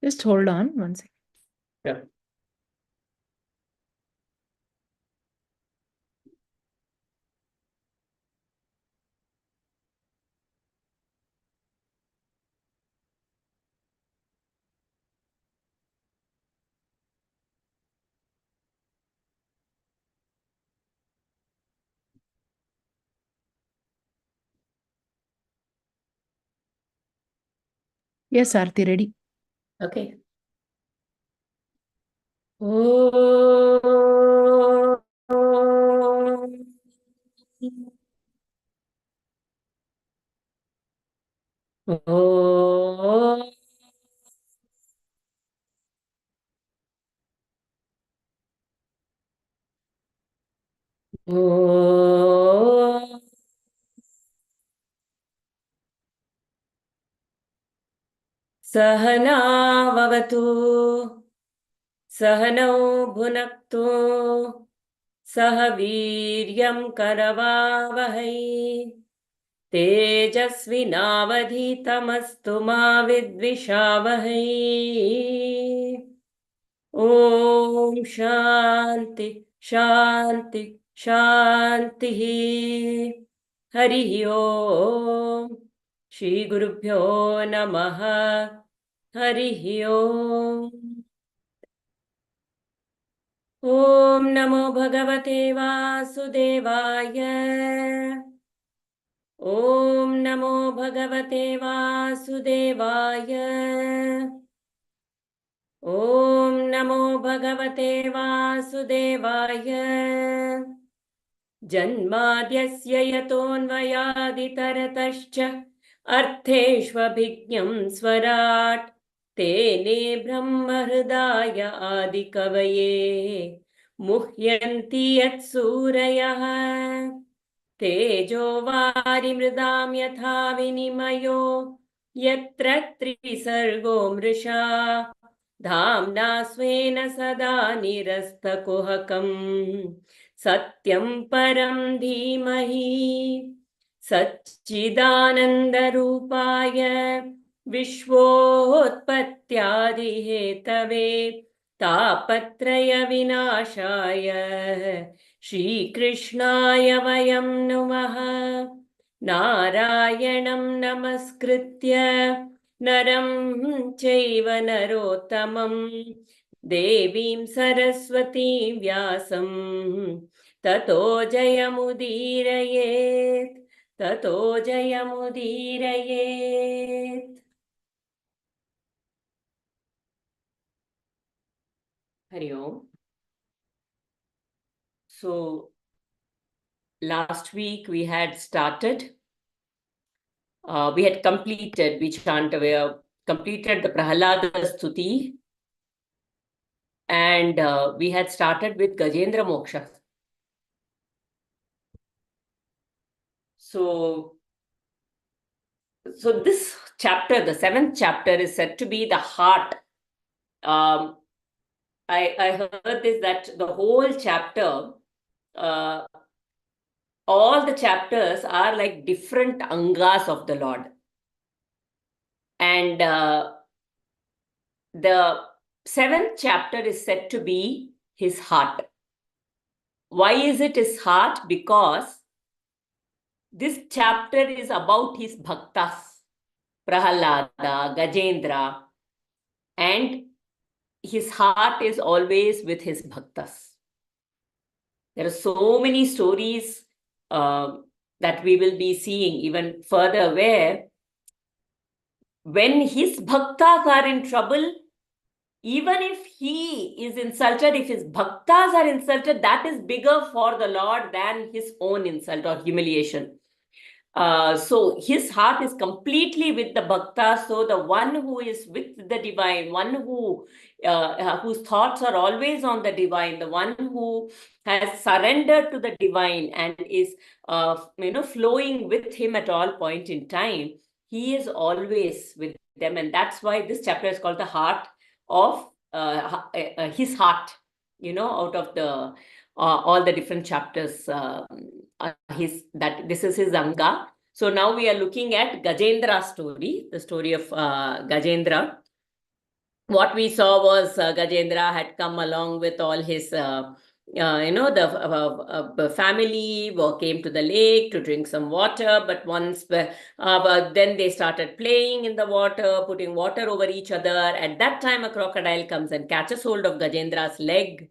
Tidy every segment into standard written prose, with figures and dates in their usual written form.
Just hold on one second. Yeah. Yes, Aarti, ready. Okay. Oh. Oh. Oh. सहनाववतु सहनौ भुनक्तु सह वीर्यं करवावहै तेजस्विनावधीतमस्तु मा विद्विषावहै ॐ शान्ति शान्ति शान्तिः हरिः ॐ श्रीगुरुभ्यो नमः हरिः ॐ ॐ नमो भगवते वासुदेवाय ॐ नमो भगवते वासुदेवाय ॐ नमो भगवते वासुदेवाय जन्माद्यस्य यतोऽन्वयादितरतश्च अर्थेष्वभिज्ञं स्वराट् तेने ब्रह्महृदाय आदिकवये मुह्यन्ति यत्सूरयः तेजो वारिमृदां यथा विनिमयो यत्र त्रिसर्गो मृषा धाम्ना स्वेन सदा निरस्तकुहकम् सत्यं परं धीमहि सच्चिदानन्दरूपाय विश्वोत्पत्त्यादिहेतवे तापत्रयविनाशाय श्रीकृष्णाय वयं नुमः नारायणं नमस्कृत्य नरं चैव नरोत्तमं देवीं सरस्वतीं व्यासं ततो जयमुदीरयेत् ततो जयमुदीरयेत् हरि ओम. So last week we had started, we had completed, we completed the Prahalada Stuti, and we had started with Gajendra Moksha. So this chapter, the 7th chapter, is said to be the heart. I heard this, that the whole chapter, all the chapters are like different angas of the Lord. And the 7th chapter is said to be his heart. Why is it his heart? Because this chapter is about his bhaktas, Prahalada, Gajendra, and his heart is always with his bhaktas. There are so many stories that we will be seeing even further, where when his bhaktas are in trouble, even if he is insulted, if his bhaktas are insulted, that is bigger for the Lord than his own insult or humiliation. So his heart is completely with the bhaktas. So the one who is with the divine, one who whose thoughts are always on the divine, the one who has surrendered to the divine and is flowing with him at all point in time, he is always with them. And that's why this chapter is called the heart of his heart, out of the all the different chapters. This is his anga. So now we are looking at Gajendra's story, the story of Gajendra. what we saw was Gajendra had come along with all his, the family came to the lake to drink some water. But but then they started playing in the water, putting water over each other. At that time, a crocodile comes and catches hold of Gajendra's leg,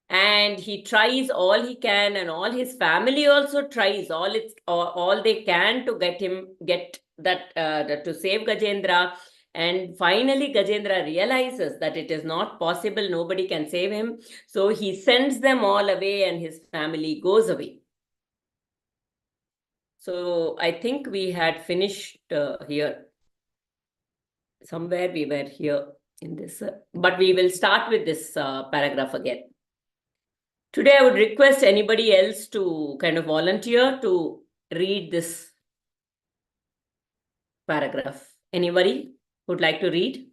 and he tries all he can, and all his family also tries all they can to get to save Gajendra. And finally Gajendra realizes that it is not possible, nobody can save him, so he sends them all away and his family goes away. So I think we had finished here somewhere. We were here in this, but we will start with this paragraph again. Today, I would request anybody else to kind of volunteer to read this paragraph. Anybody would like to read?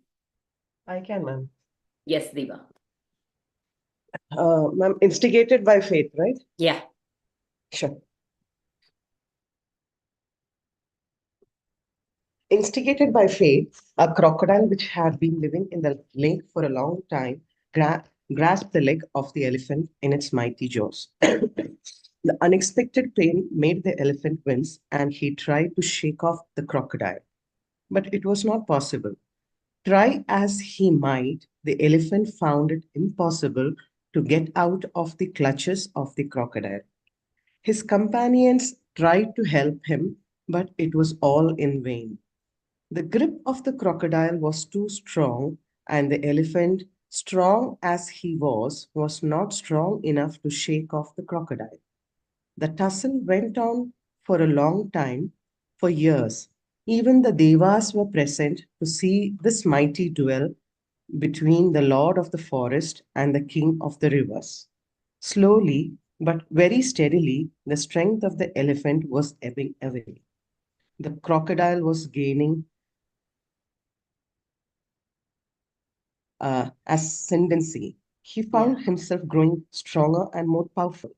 I can, ma'am. Yes, Diva. Ma'am, instigated by faith, right? Yeah. Sure. Instigated by fate, a crocodile which had been living in the lake for a long time grasped the leg of the elephant in its mighty jaws. The unexpected pain made the elephant wince, and he tried to shake off the crocodile. But it was not possible. Try as he might, the elephant found it impossible to get out of the clutches of the crocodile. His companions tried to help him, but it was all in vain. The grip of the crocodile was too strong, and the elephant, strong as he was not strong enough to shake off the crocodile. The tussle went on for a long time, for years. Even the Devas were present to see this mighty duel between the Lord of the forest and the King of the rivers. Slowly, but very steadily, the strength of the elephant was ebbing away. The crocodile was gaining ascendancy. He found himself growing stronger and more powerful.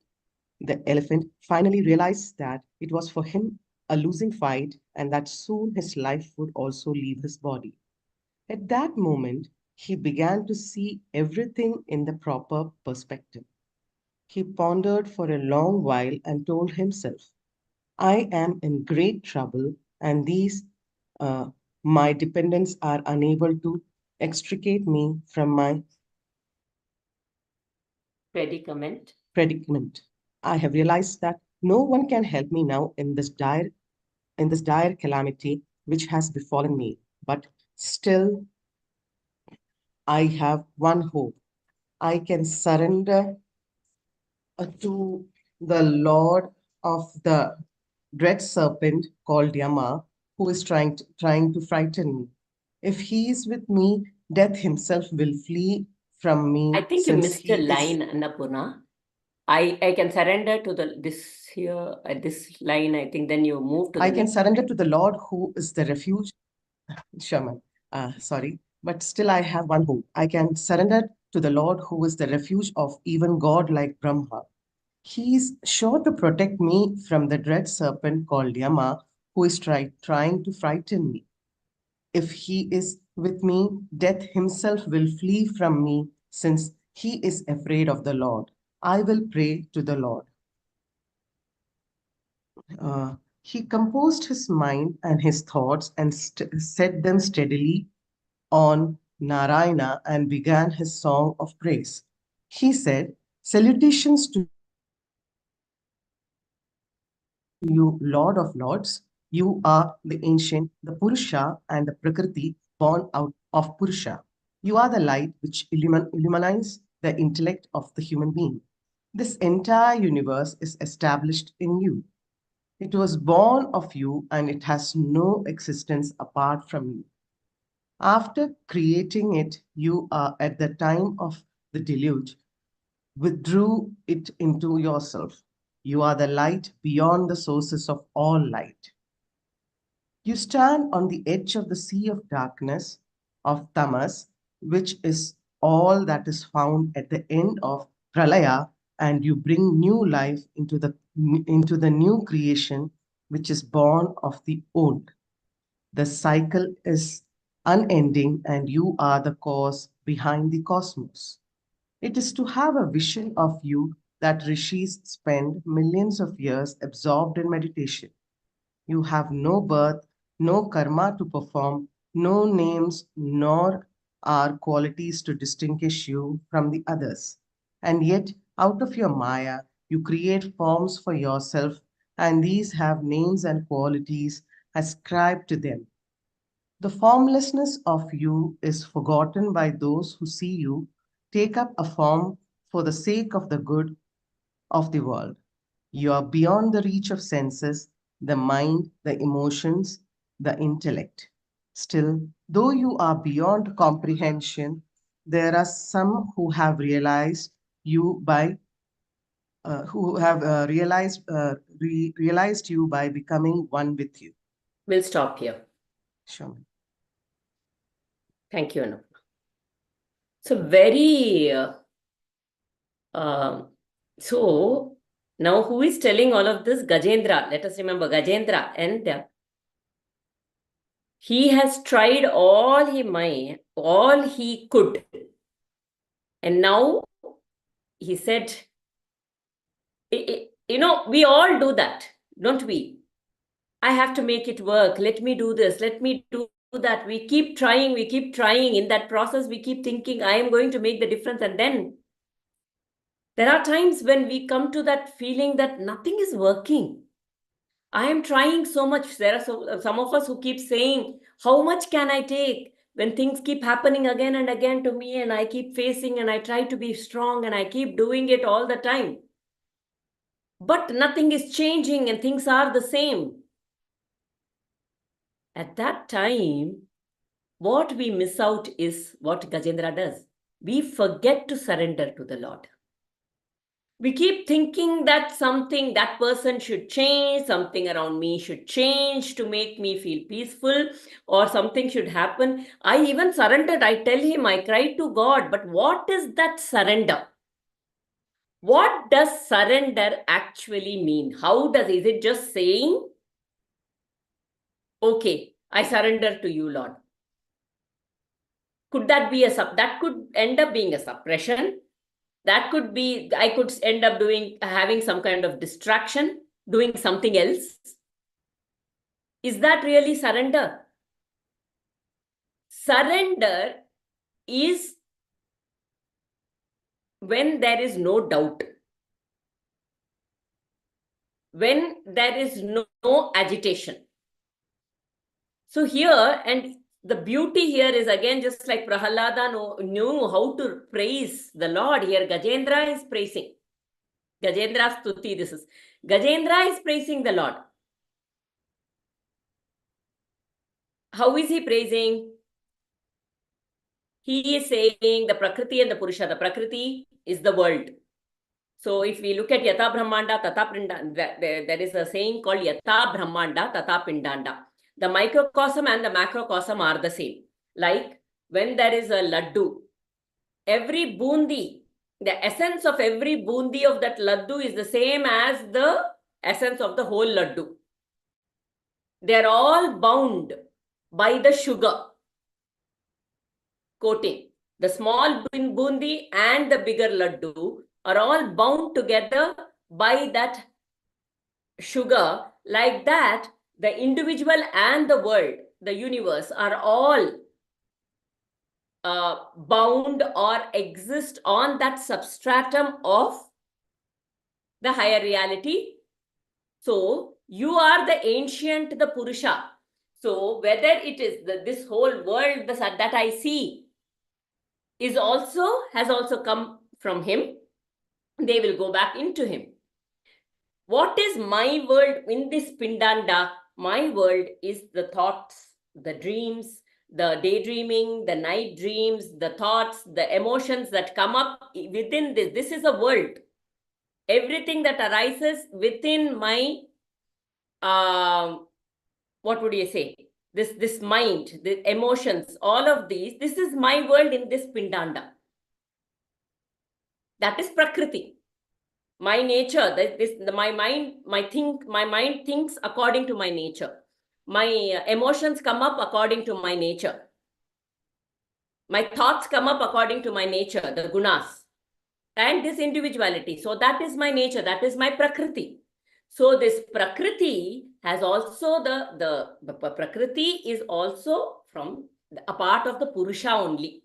The elephant finally realized that it was for him a losing fight and that soon his life would also leave his body. At that moment, he began to see everything in the proper perspective. He pondered for a long while and told himself, I am in great trouble, and these, uh, my dependents, are unable to extricate me from my predicament. I have realized that no one can help me now in this dire calamity which has befallen me. But still, I have one hope. I can surrender to the Lord of the dread serpent called Yama, who is trying to frighten me. If he is with me, death himself will flee from me. I think you missed a line, Annapurna. I can surrender to this here at this line. I think then you move to the I can surrender to the Lord who is the refuge. Shaman, sorry, but still I have one hope. I can surrender to the Lord who is the refuge of even God like Brahma. He is sure to protect me from the dread serpent called Yama, who is trying to frighten me. If he is with me, death himself will flee from me, since he is afraid of the Lord. I will pray to the Lord. He composed his mind and his thoughts and set them steadily on Narayana and began his song of praise. He said, Salutations to you, Lord of Lords. You are the ancient, the Purusha, and the Prakriti born out of Purusha. You are the light which illumines the intellect of the human being. This entire universe is established in you. It was born of you and it has no existence apart from you. After creating it, you are at the time of the deluge, withdrew it into yourself. You are the light beyond the sources of all light. You stand on the edge of the sea of darkness, of tamas, which is all that is found at the end of pralaya, and you bring new life into the new creation, which is born of the old. The cycle is unending, and you are the cause behind the cosmos. It is to have a vision of you that rishis spend millions of years absorbed in meditation. You have no birth, no karma to perform, no names, nor are qualities to distinguish you from the others. And yet, out of your Maya, you create forms for yourself, and these have names and qualities ascribed to them. The formlessness of you is forgotten by those who see you take up a form for the sake of the good of the world. You are beyond the reach of senses, the mind, the emotions, the intellect. Still, though you are beyond comprehension, there are some who have realized you by realized you by becoming one with you. We'll stop here. Sure. Thank you, Anu. So very, so now who is telling all of this? Gajendra. Let us remember Gajendra. And he has tried all he might, all he could. And now he said, you know, we all do that, don't we? I have to make it work. Let me do this. Let me do that. We keep trying. We keep trying. In that process, we keep thinking, I am going to make the difference. And then there are times when we come to that feeling that nothing is working. I am trying so much. There are some of us who keep saying, how much can I take? When things keep happening again and again to me, and I keep facing, and I try to be strong, and I keep doing it all the time. But nothing is changing and things are the same. At that time, what we miss out is what Gajendra does. We forget to surrender to the Lord. We keep thinking that something, that person should change, something around me should change to make me feel peaceful, or something should happen. I even surrendered. I tell him, I cried to God, but what is that surrender? What does surrender actually mean? Is it just saying, okay, I surrender to you, Lord? Could that be that could end up being a suppression? That could be, I could end up having some kind of distraction, doing something else. Is that really surrender? Surrender is when there is no doubt, when there is no agitation. So here, and the beauty here is again, just like Prahalada knew how to praise the Lord, here Gajendra is praising. Gajendra Stuti, this is. Gajendra is praising the Lord. How is he praising? He is saying the Prakriti and the Purusha. The Prakriti is the world. So if we look at Yata Brahmanda, Tata Pindanda, there is a saying called Yata Brahmanda, Tata Pindanda. The microcosm and the macrocosm are the same. Like when there is a laddu, every bundi, the essence of every bundi of that laddu is the same as the essence of the whole laddu. They are all bound by the sugar coating. The small bundi and the bigger laddu are all bound together by that sugar. Like that, the individual and the world, the universe, are all bound or exist on that substratum of the higher reality. So you are the ancient, the Purusha. So whether it is this whole world that I see has also come from him, they will go back into him. What is my world in this Pindanda? My world is the thoughts, the dreams, the daydreaming, the night dreams, the thoughts, the emotions that come up within this. This is a world. Everything that arises within my, what would you say? This mind, the emotions, all of these, this is my world in this Pindanda. That is Prakriti. My nature, my mind thinks according to my nature. My emotions come up according to my nature. My thoughts come up according to my nature, the gunas, and this individuality. So that is my nature, that is my prakriti. So this prakriti has also the prakriti is also from a part of the Purusha only.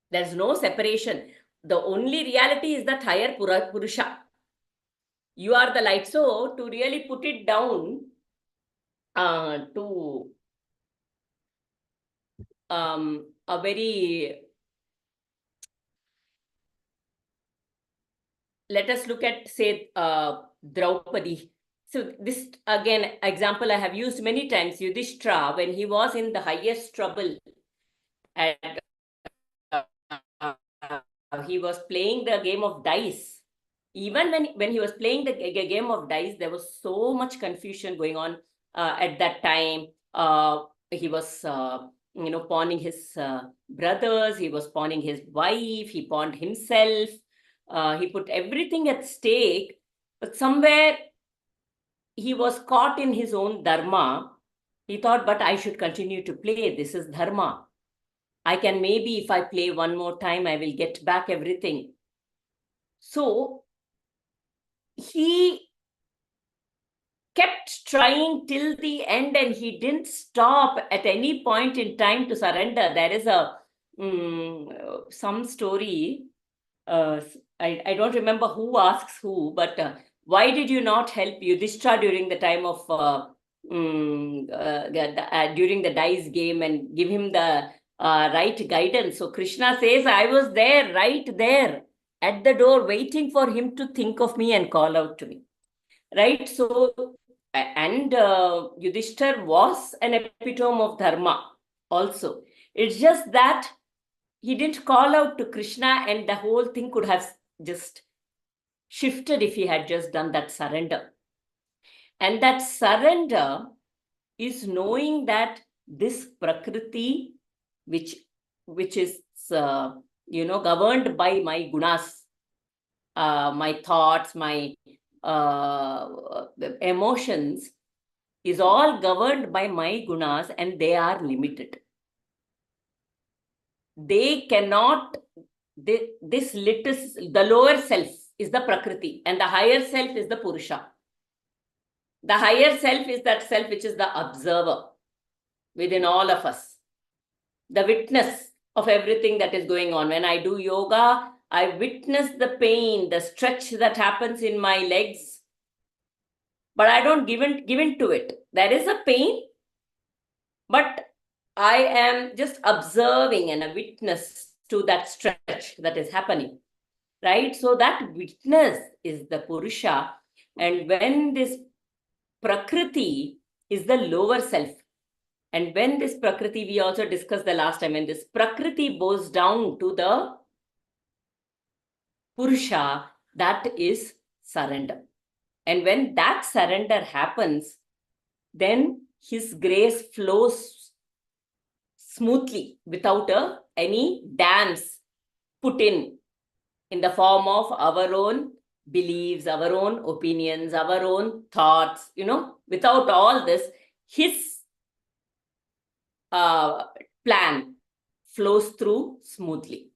There's no separation. The only reality is that higher Purusha. You are the light. So to really put it down to a very, let us look at, say, Draupadi. So this, again, example I have used many times. Yudhishthira, when he was in the highest trouble, and he was playing the game of dice. Even when he was playing the game of dice, there was so much confusion going on at that time. He was, pawning his brothers. He was pawning his wife. He pawned himself. He put everything at stake. But somewhere he was caught in his own dharma. He thought, but I should continue to play. This is dharma. I can, maybe if I play one more time, I will get back everything. So he kept trying till the end, and he didn't stop at any point in time to surrender. There is some story. I don't remember who asks who, but why did you not help Yudhishthira during the time of during the dice game and give him the right guidance? So Krishna says, I was there, right there at the door, waiting for him to think of me and call out to me. Right? So, and Yudhishthir was an epitome of dharma also. It's just that he didn't call out to Krishna, and the whole thing could have just shifted if he had just done that surrender. And that surrender is knowing that this prakriti, which is governed by my gunas, my thoughts, my emotions, is all governed by my gunas, and they are limited. They cannot, the lower self is the prakriti, and the higher self is the purusha. The higher self is that self which is the observer within all of us, the witness of everything that is going on. When I do yoga, I witness the pain, the stretch that happens in my legs, but I don't give in to it. There is a pain, but I am just observing and a witness to that stretch that is happening, right? So that witness is the Purusha. And when this Prakriti is the lower self, and when this Prakriti, we also discussed the last time, when this Prakriti bows down to the Purusha, that is surrender. And when that surrender happens, then his grace flows smoothly without any dams put in the form of our own beliefs, our own opinions, our own thoughts, without all this, his plan flows through smoothly.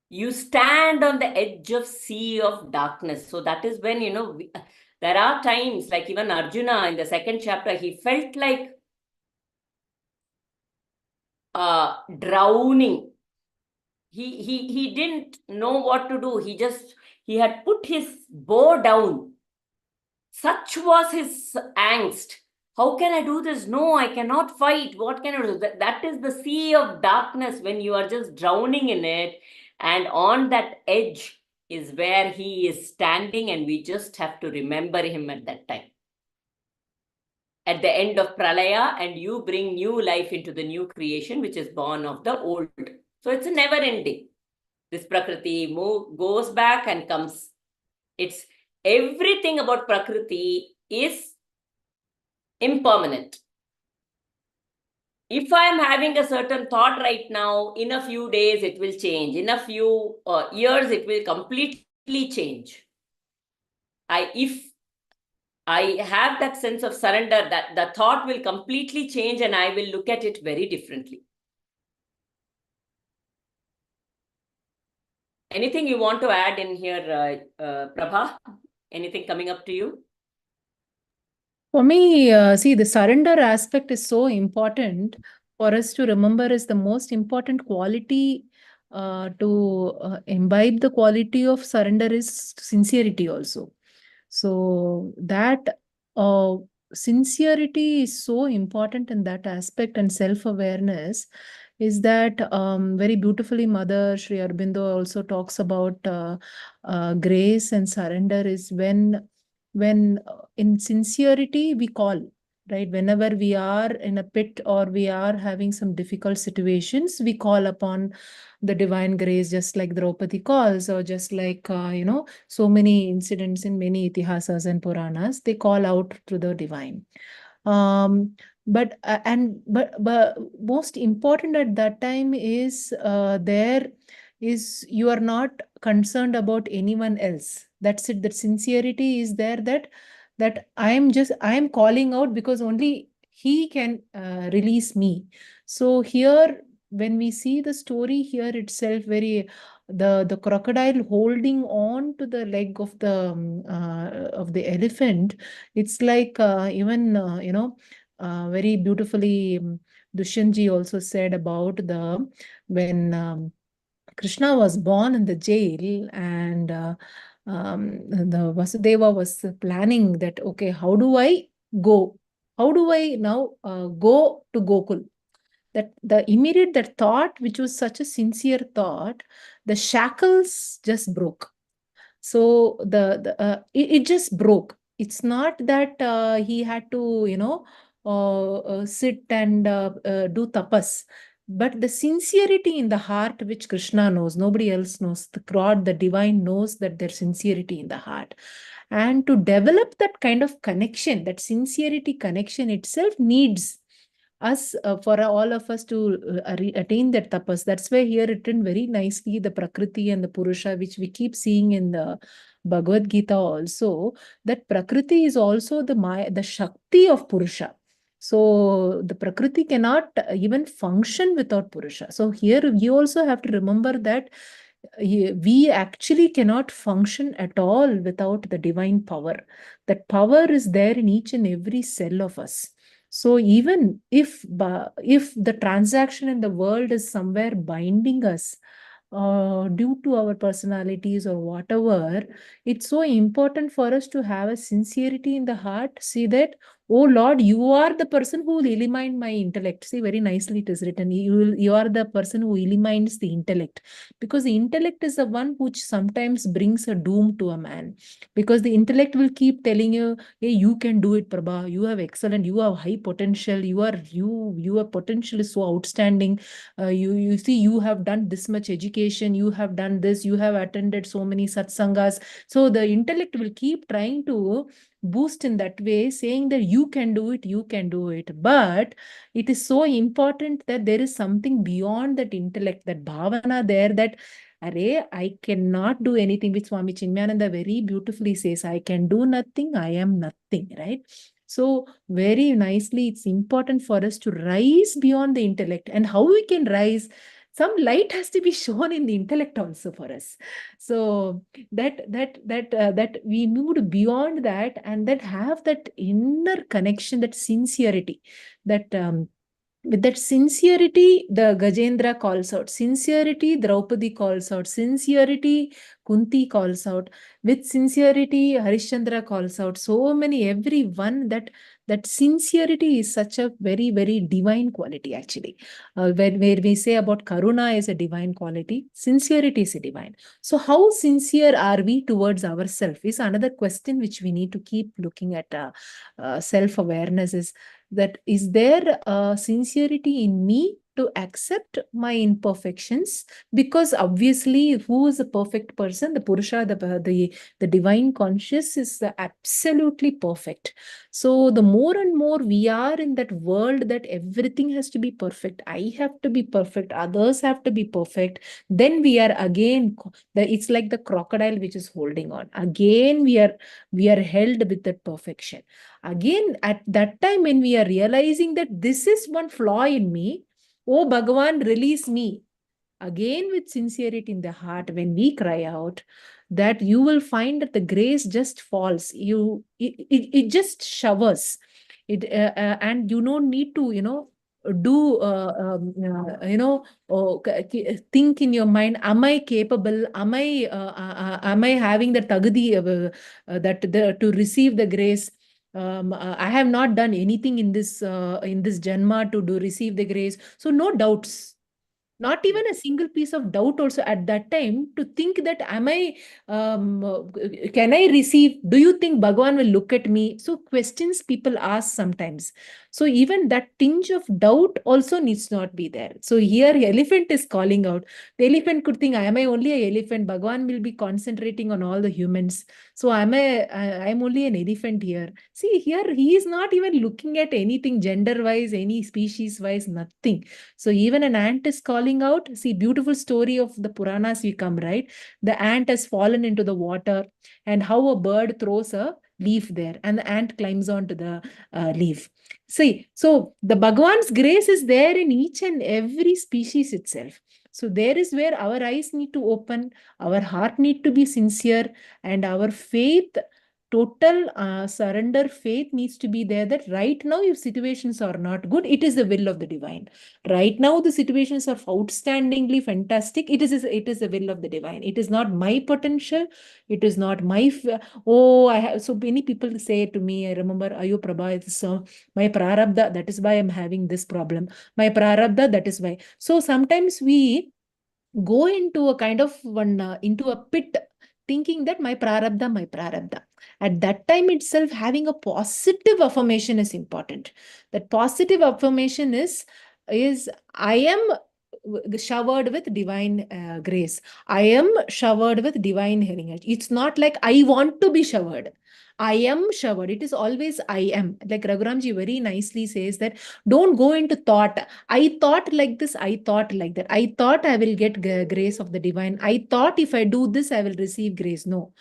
You stand on the edge of sea of darkness. So that is when, there are times, like even Arjuna in the second chapter, he felt like drowning. He didn't know what to do. He had put his bow down. Such was his angst. How can I do this? No, I cannot fight. What can I do? That is the sea of darkness when you are just drowning in it. And on that edge is where he is standing, and we just have to remember him at that time. At the end of Pralaya, and you bring new life into the new creation, which is born of the old. So it's a never ending. This Prakriti goes back and comes. It's everything about Prakriti is impermanent. If I am having a certain thought right now, in a few days it will change. In a few years it will completely change. If I have that sense of surrender, that the thought will completely change and I will look at it very differently. Anything you want to add in here, Prabha? Anything coming up to you? For me, see, the surrender aspect is so important for us to remember is the most important quality to imbibe the quality of surrender is sincerity also. So that uh, sincerity is so important in that aspect, and self-awareness is that very beautifully Mother Sri Aurobindo also talks about grace and surrender is when in sincerity we call, right? Whenever we are in a pit or we are having some difficult situations, we call upon the divine grace, just like Draupadi calls, or just like, so many incidents in many itihasas and Puranas, they call out to the divine. But most important at that time is there is you are not concerned about anyone else. That's it. That sincerity is there, that I am calling out because only he can release me. So here, when we see the story here itself, very the crocodile holding on to the leg of the elephant, it's like even very beautifully Dushyanji also said about the when Krishna was born in the jail, and the Vasudeva was planning that, okay, how do I go? How do I now go to Gokul? That the immediate that thought, which was such a sincere thought, the shackles just broke. So it just broke. It's not that he had to sit and do tapas, but the sincerity in the heart, which Krishna knows, nobody else knows. The God, the divine, knows that there's sincerity in the heart. And to develop that kind of connection, that sincerity connection itself needs us, for all of us to attain that tapas. That's why here written very nicely the Prakriti and the Purusha, which we keep seeing in the Bhagavad Gita also, that Prakriti is also the Shakti of Purusha. So the Prakriti cannot even function without Purusha. So here we also have to remember that we actually cannot function at all without the divine power. That power is there in each and every cell of us. So even if the transaction in the world is somewhere binding us due to our personalities or whatever, it's so important for us to have a sincerity in the heart. See that, oh Lord, you are the person who will illumine my intellect. See, very nicely it is written. You are the person who illumines the intellect, because the intellect is the one which sometimes brings a doom to a man, because the intellect will keep telling you, hey, you can do it, Prabha. You have excellent, you have high potential, your potential is so outstanding. You see, you have done this much education, you have done this, you have attended so many satsangas. So the intellect will keep trying to boost in that way, saying that you can do it, you can do it. But it is so important that there is something beyond that intellect, that bhavana there, that Array, I cannot do anything, which Swami Chinmayananda very beautifully says, I can do nothing, I am nothing, right? So very nicely, it's important for us to rise beyond the intellect. And how we can rise? Some light has to be shown in the intellect also for us. So that we moved beyond that, and that have that inner connection, that sincerity, that with that sincerity, the Gajendra calls out. Sincerity, Draupadi calls out. Sincerity, Kunti calls out. With sincerity, Harishchandra calls out. So many, everyone, that sincerity is such a very, very divine quality, actually. Where we say about Karuna is a divine quality, sincerity is a divine. So how sincere are we towards ourselves is another question which we need to keep looking at. Self-awareness is that, is there sincerity in me to accept my imperfections, because obviously who is a perfect person? The Purusha, the divine conscious is absolutely perfect. So the more and more we are in that world that everything has to be perfect, I have to be perfect, others have to be perfect, then we are again, it's like the crocodile which is holding on. Again, we are held with that perfection. Again, at that time when we are realizing that this is one flaw in me, oh Bhagavan, release me. Again, with sincerity in the heart, when we cry out, that you will find that the grace just falls. It just showers. And you don't need to, do think in your mind, am I capable, am I having the tagdi to receive the grace? I have not done anything in this janma to do receive the grace, so no doubts, not even a single piece of doubt also at that time, to think that am I, can I receive, do you think Bhagavan will look at me? So questions people ask sometimes. So even that tinge of doubt also needs not be there. So here elephant is calling out. The elephant could think, am I only a elephant? Bhagavan will be concentrating on all the humans, so I'm only an elephant here. See, here he is not even looking at anything gender wise, any species wise, nothing. So even an ant is calling out. See, beautiful story of the Puranas we come, right? The ant has fallen into the water, and how a bird throws a leaf there, and the ant climbs onto the leaf. See, so the Bhagavan's grace is there in each and every species itself. So there is where our eyes need to open, our heart need to be sincere, and our faith, total surrender faith needs to be there, that right now if situations are not good, it is the will of the divine. Right now the situations are outstandingly fantastic, it is the will of the divine. It is not my potential, it is not my oh, I have so many people say to me, I remember, Ayo Prabha, it's my prarabdha, that is why I'm having this problem, my prarabdha, that is why. So sometimes we go into a kind of one into a pit, thinking that my prarabdha. At that time itself, having a positive affirmation is important. That positive affirmation is I am showered with divine grace, I am showered with divine heritage. It's not like I want to be showered, I am showered. It is always I am. Like Raghuramji very nicely says that don't go into thought, I thought like this, I thought like that, I thought I will get grace of the divine, I thought if I do this I will receive grace. No,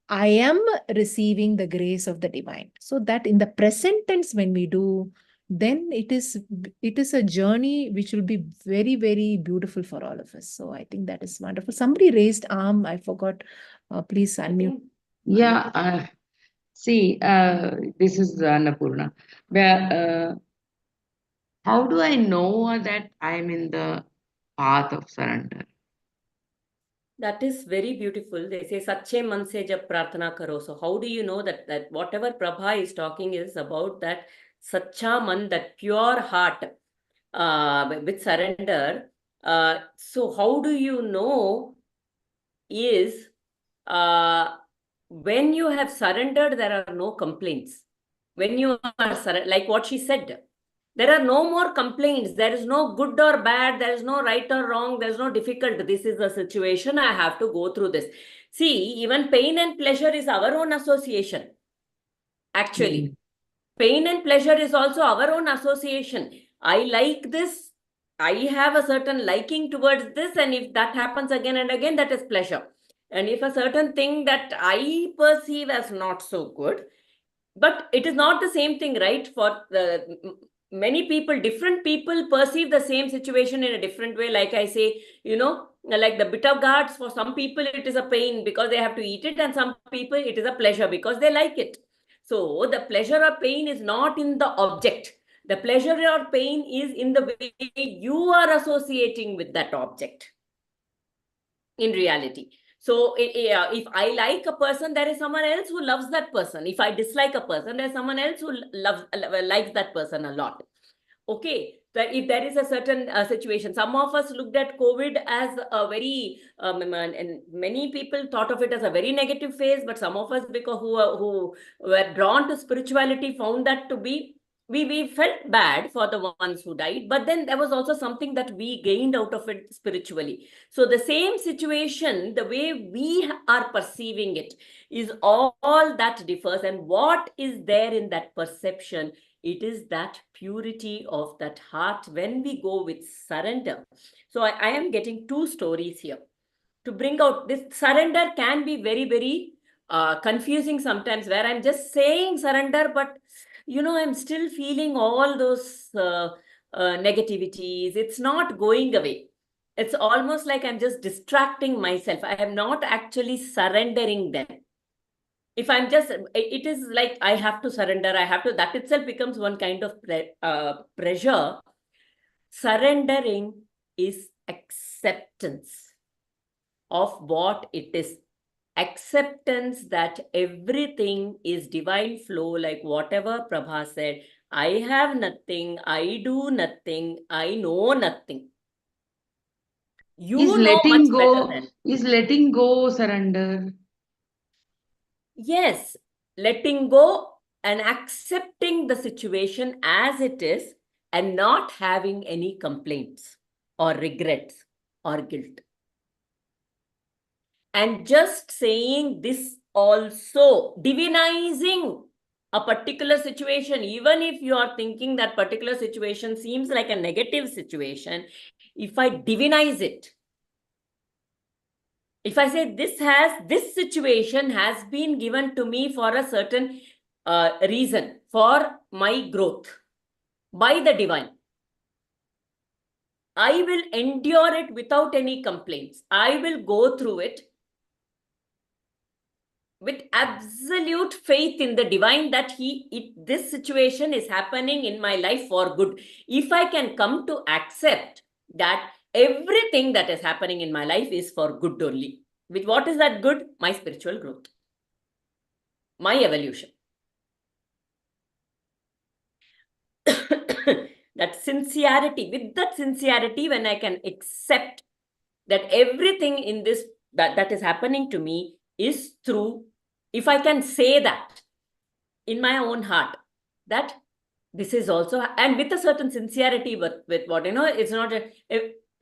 I am receiving the grace of the divine. So that in the present tense when we do, then it is a journey which will be very, very beautiful for all of us. So I think that is wonderful. Somebody raised arm, I forgot. Please unmute. Yeah, see, this is Annapurna. Where, how do I know that I am in the path of surrender? That is very beautiful. They say, Sache man se jab prarthana karo. So how do you know that whatever Prabha is talking is about that Sacha man, that pure heart with surrender. So how do you know is when you have surrendered, there are no complaints. When you are like what she said, there are no more complaints. There is no good or bad. There is no right or wrong. There is no difficult. This is the situation. I have to go through this. See, even pain and pleasure is our own association. Actually, pain and pleasure is also our own association. I like this. I have a certain liking towards this. And if that happens again and again, that is pleasure. And if a certain thing that I perceive as not so good, but it is not the same thing, right? For the many people, different people perceive the same situation in a different way. Like I say, like the bitter gourds, for some people it is a pain because they have to eat it, and some people it is a pleasure because they like it. So the pleasure or pain is not in the object. The pleasure or pain is in the way you are associating with that object in reality. So if I like a person, there is someone else who loves that person. If I dislike a person, there's someone else who likes that person a lot. Okay, that if there is a certain situation, some of us looked at COVID as a very, and many people thought of it as a very negative phase, but some of us, because who were drawn to spirituality, found that to be we felt bad for the ones who died, but then there was also something that we gained out of it spiritually. So the same situation, the way we are perceiving it is all that differs. And what is there in that perception? It is that purity of that heart when we go with surrender. So I am getting two stories here to bring out this. Surrender can be very, very confusing sometimes, where I'm just saying surrender, but I'm still feeling all those negativities. It's not going away. It's almost like I'm just distracting myself. I am not actually surrendering them. If I'm just, it is like I have to surrender, I have to, that itself becomes one kind of pressure. Surrendering is acceptance of what it is. Acceptance that everything is divine flow, like whatever Prabha said. I have nothing, I do nothing, I know nothing. You know much better than. Is letting go surrender? Yes, letting go and accepting the situation as it is and not having any complaints or regrets or guilt. And just saying this also, divinizing a particular situation, even if you are thinking that particular situation seems like a negative situation, if I divinize it, if I say this situation has been given to me for a certain reason, for my growth by the divine, I will endure it without any complaints. I will go through it with absolute faith in the divine that this situation is happening in my life for good. If I can come to accept that everything that is happening in my life is for good only. With what is that good? My spiritual growth, my evolution. That sincerity, with that sincerity, when I can accept that everything in this that is happening to me is true, if I can say that in my own heart, that this is also, and with a certain sincerity, with what, it's not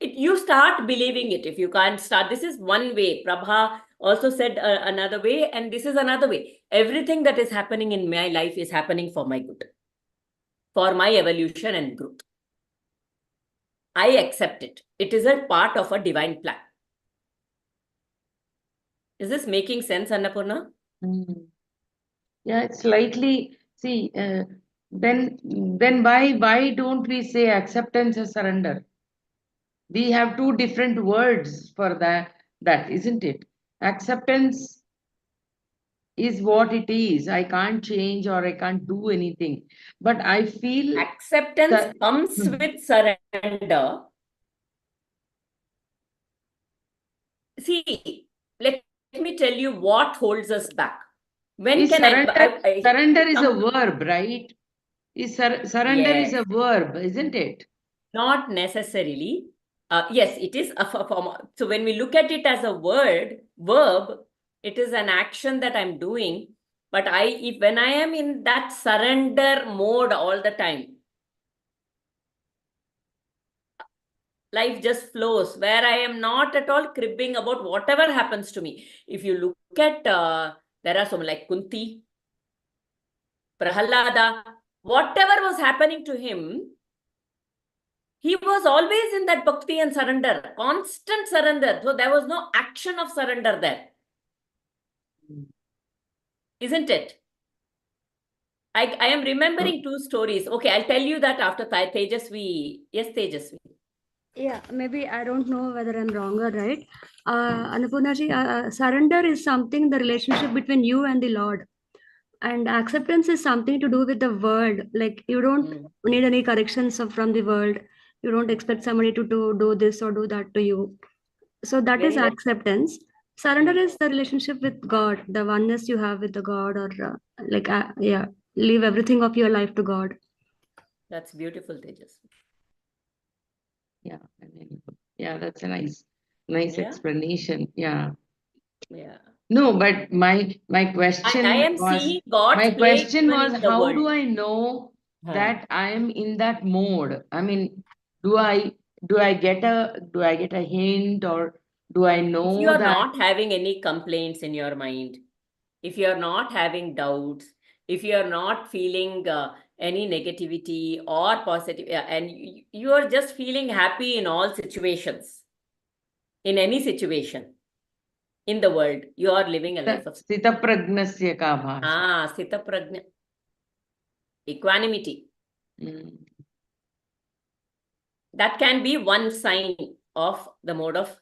you start believing it. If you can't start, this is one way. Prabha also said another way, and this is another way. Everything that is happening in my life is happening for my good, for my evolution and growth. I accept it. It is a part of a divine plan. Is this making sense, Annapurna? Yeah, it's slightly, see, then why don't we say acceptance or surrender? We have two different words for that, isn't it? Acceptance is what it is. I can't change or I can't do anything. But I feel Acceptance comes with surrender. See, let me tell you what holds us back. When can surrender is a verb, right? Surrender is a Yes. verb, isn't it? Not necessarily. Yes, it is a form. So when we look at it as a verb, it is an action that I'm doing. But when I am in that surrender mode all the time, life just flows, where I am not at all cribbing about whatever happens to me. If you look at, there are some like Kunti, Prahalada, whatever was happening to him, he was always in that bhakti and surrender, constant surrender. So there was no action of surrender there. Isn't it? I am remembering two stories. Okay, I'll tell you that after Tejasvi. Yes, Tejasvi. Yeah, maybe I don't know whether I'm wrong or right. Annapurnaji, surrender is something, the relationship between you and the Lord. And acceptance is something to do with the world. Like you don't need any corrections from the world. You don't expect somebody to do this or do that to you. So that is Very well. acceptance. Surrender is the relationship with God, the oneness you have with the God, or leave everything of your life to God. That's beautiful, Tejasvi. Yeah, yeah, that's a nice explanation. Yeah. Yeah. No, but my question I am was, seeing God's my play question even was, in the how world. do I know that I am in that mode. I mean, do I get a hint, or do I If know you are that? not having any complaints in your mind, if you are not having doubts, if you are not feeling any negativity or positive, and you are just feeling happy in all situations, in any situation in the world, you are living a life of Sthitapragnasya ka bhasha. sthita prajna, equanimity. That can be one sign of the mode of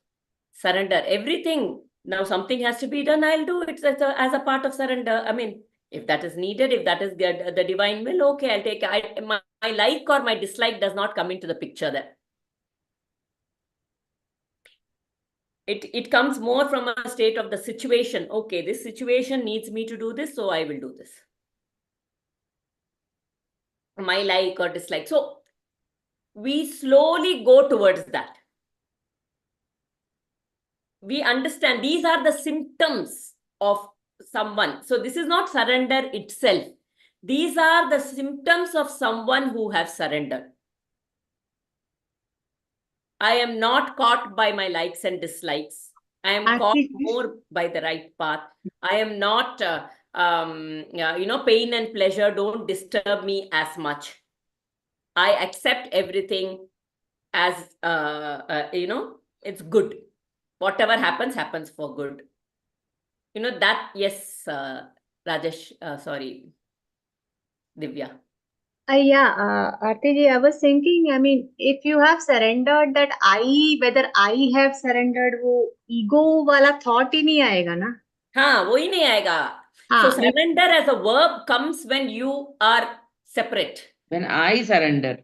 surrender. Everything, now something has to be done, I'll do it as a part of surrender. I mean, if that is needed, if that is the divine will, okay, I'll take it. My like or my dislike does not come into the picture there. It comes more from a state of the situation. Okay, this situation needs me to do this, so I will do this. My like or dislike. So we slowly go towards that. We understand these are the symptoms of someone. So this is not surrender itself. These are the symptoms of someone who has surrendered. I am not caught by my likes and dislikes. I am caught more by the right path. I am not, pain and pleasure don't disturb me as much. I accept everything as, it's good. Whatever happens, happens for good. That, yes, Rajesh, sorry, Divya. Arti ji, I was thinking, I mean, if you have surrendered that whether I have surrendered, वो ego वाला thought ही नहीं आएगा ना. हाँ, वो ही नहीं आएगा. So surrender as a verb comes when you are separate. When I surrender.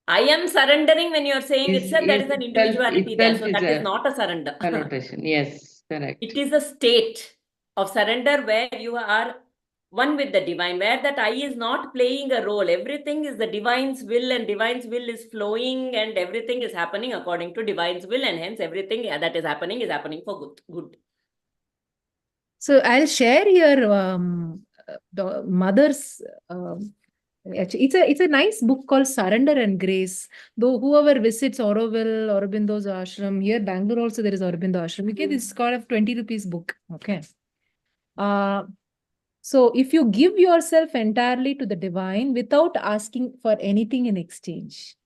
I am surrendering when you are saying itself, there is an individuality there. So that is not a surrender. Connotation. Yes, correct. It is a state of surrender where you are one with the divine, where that I is not playing a role. Everything is the divine's will, and divine's will is flowing, and everything is happening according to divine's will, and hence everything that is happening for good. So I'll share here the mother's. It's a nice book called Surrender and Grace. Though whoever visits Aurobindo's ashram, here Bangalore also there is Aurobindo ashram. Okay, this is called a 20 rupees book. Okay. So if you give yourself entirely to the divine without asking for anything in exchange,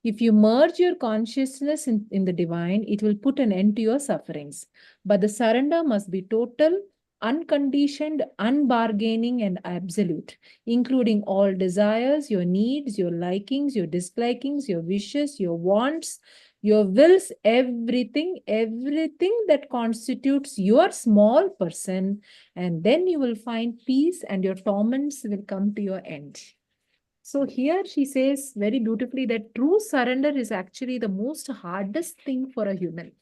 if you merge your consciousness in the divine, it will put an end to your sufferings. But the surrender must be total, unconditioned, unbargaining, and absolute, including all desires, your needs, your likings, your dislikings, your wishes, your wants, your wills, everything that constitutes your small person. And then you will find peace and your torments will come to your end. So here she says very beautifully that true surrender is actually the most hardest thing for a human.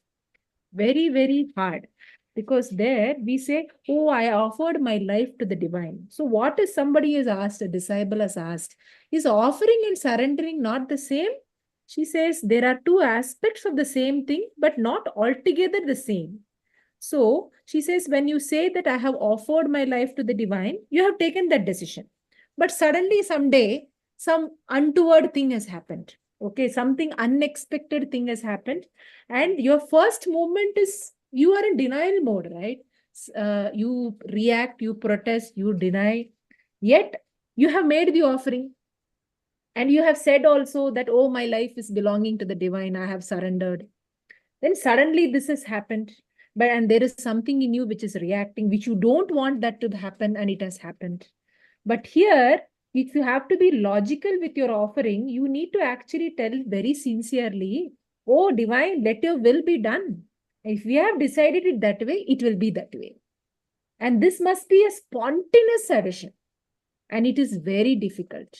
Very, very hard. Because there we say, oh, I offered my life to the divine. So what is somebody has asked, a disciple has asked, is offering and surrendering not the same? She says there are two aspects of the same thing, but not altogether the same. So she says, when you say that I have offered my life to the divine, you have taken that decision. But suddenly someday, some untoward thing has happened. Okay, something unexpected thing has happened. And your first movement is, you are in denial mode, right? You react, you protest, you deny. Yet, you have made the offering. And you have said also that, oh, my life is belonging to the divine. I have surrendered. Then suddenly this has happened. And there is something in you which is reacting, which you don't want that to happen, and it has happened. But here, if you have to be logical with your offering, you need to actually tell very sincerely, oh, divine, let your will be done. If we have decided it that way, it will be that way. And this must be a spontaneous addition. And it is very difficult.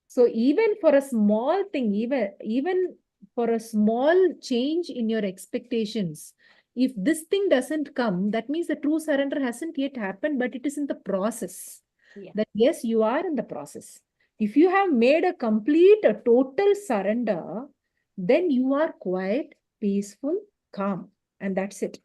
So even for a small thing, even for a small change in your expectations, if this thing doesn't come, that means the true surrender hasn't yet happened, but it is in the process. Yeah. That yes, you are in the process. If you have made a total surrender, then you are quiet, peaceful, calm, and that's it.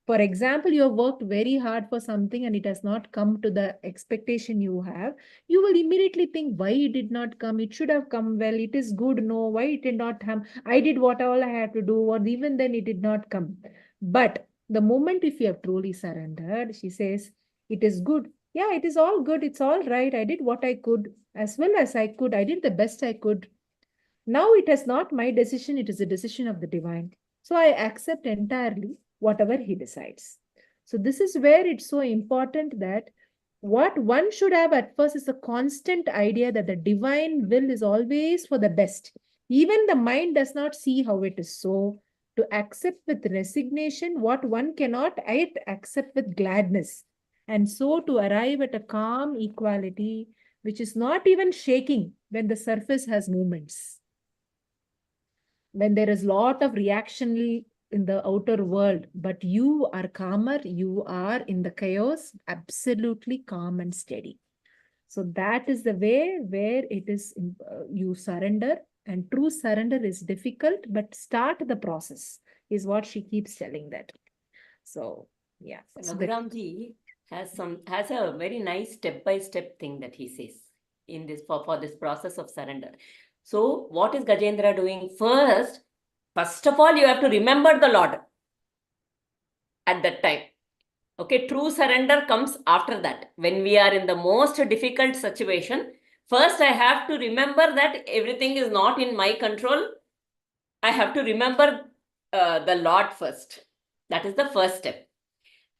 For example, you have worked very hard for something and it has not come to the expectation you have, you will immediately think why it did not come. It should have come. Well, it is good. No, why it did not come? I did what all I had to do, or even then it did not come. But the moment if you have truly surrendered, she says, it is good. Yeah, it is all good. It's all right. I did what I could as well as I could. I did the best I could. Now it is not my decision, it is a decision of the divine. So I accept entirely whatever he decides. So this is where it's so important that what one should have at first is a constant idea that the divine will is always for the best. Even the mind does not see how it is so. To accept with resignation what one cannot, yet accept with gladness. And so to arrive at a calm equality, which is not even shaking when the surface has movements. When there is lot of reaction in the outer world, but you are calmer, you are in the chaos, absolutely calm and steady. So that is the way where it is, you surrender, and true surrender is difficult, but start the process is what she keeps telling that. So, yeah. So Raghuramji has a very nice step-by-step thing that he says in this for this process of surrender. So what is Gajendra doing? First of all, you have to remember the Lord at that time. Okay, true surrender comes after that. When we are in the most difficult situation, first I have to remember that everything is not in my control. I have to remember the Lord first. That is the first step.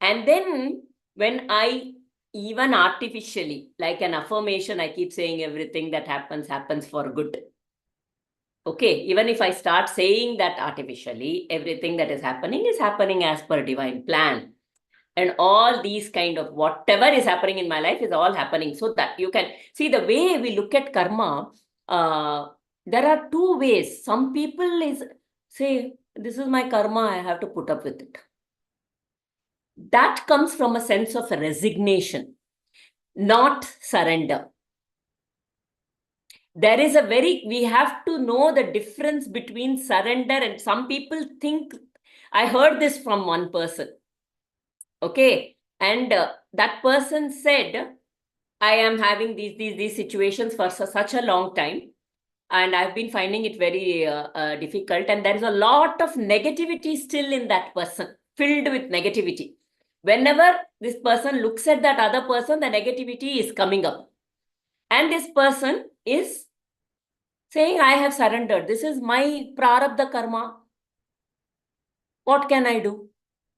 And then when I even artificially, like an affirmation, I keep saying everything that happens for good. Okay, even if I start saying that artificially, everything that is happening as per divine plan. And all these kind of whatever is happening in my life is all happening. So that you can see the way we look at karma, there are two ways. Some people say, this is my karma, I have to put up with it. That comes from a sense of resignation, not surrender. We have to know the difference between surrender, and some people think, I heard this from one person. Okay. And that person said, I am having these situations for such a long time, and I've been finding it very difficult. And there is a lot of negativity still in that person, filled with negativity. Whenever this person looks at that other person, the negativity is coming up. And this person is saying, I have surrendered. This is my prarabdha karma. What can I do?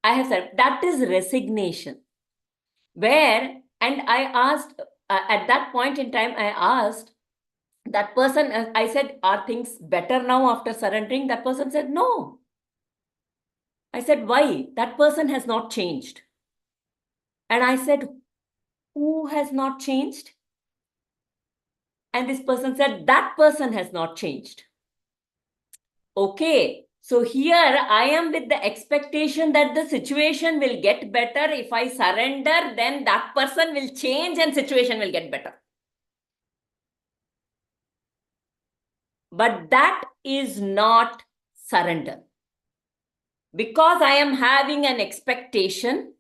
I have said that is resignation. And I asked, at that point in time, I asked that person, I said, are things better now after surrendering? That person said, no. I said, why? That person has not changed. And I said, who has not changed? And this person said, that person has not changed. Okay. So here I am with the expectation that the situation will get better. If I surrender, then that person will change and situation will get better. But that is not surrender. Because I am having an expectation,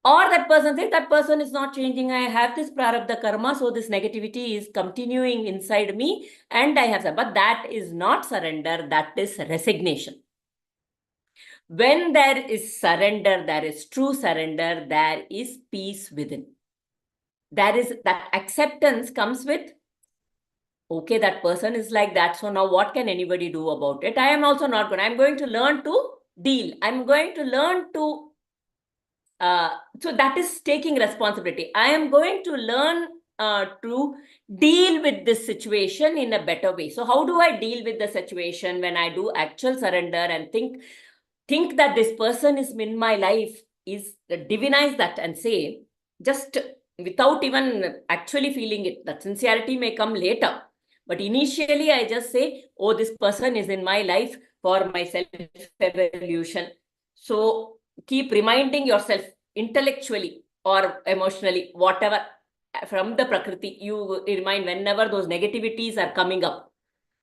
or that person says, that person is not changing. I have this prarabdha karma, so this negativity is continuing inside me, and I have said, but that is not surrender, that is resignation. When there is surrender, there is true surrender, there is peace within. That acceptance comes with, okay, that person is like that, so now what can anybody do about it? I am also not going. I'm going to learn to deal. I'm going to learn to so that is taking responsibility. I am going to learn to deal with this situation in a better way. So how do I deal with the situation? When I do actual surrender and think that this person is in my life, is divinize that and say, just without even actually feeling it, that sincerity may come later. But initially I just say, oh, this person is in my life for my self-evolution. So keep reminding yourself intellectually or emotionally, whatever, from the Prakriti, you remind whenever those negativities are coming up.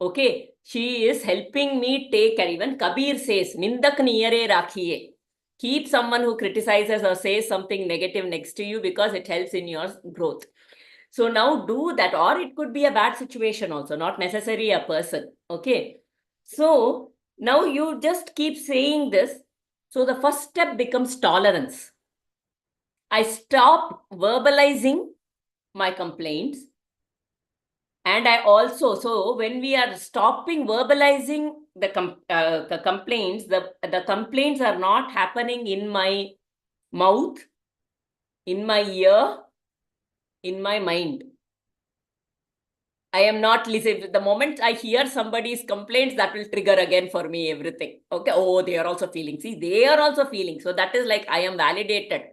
Okay, she is helping me take care. Even Kabir says, Nindak niyare rakhiye. Keep someone who criticizes or says something negative next to you because it helps in your growth. So now do that, or it could be a bad situation also, not necessarily a person. Okay. So now you just keep saying this. So the first step becomes tolerance. I stop verbalizing my complaints. And I also, so when we are stopping verbalizing the complaints, the complaints are not happening in my mouth, in my ear, in my mind. I am not listening. The moment I hear somebody's complaints, that will trigger again for me everything. Okay. Oh, they are also feeling. See, they are also feeling. So that is like I am validated.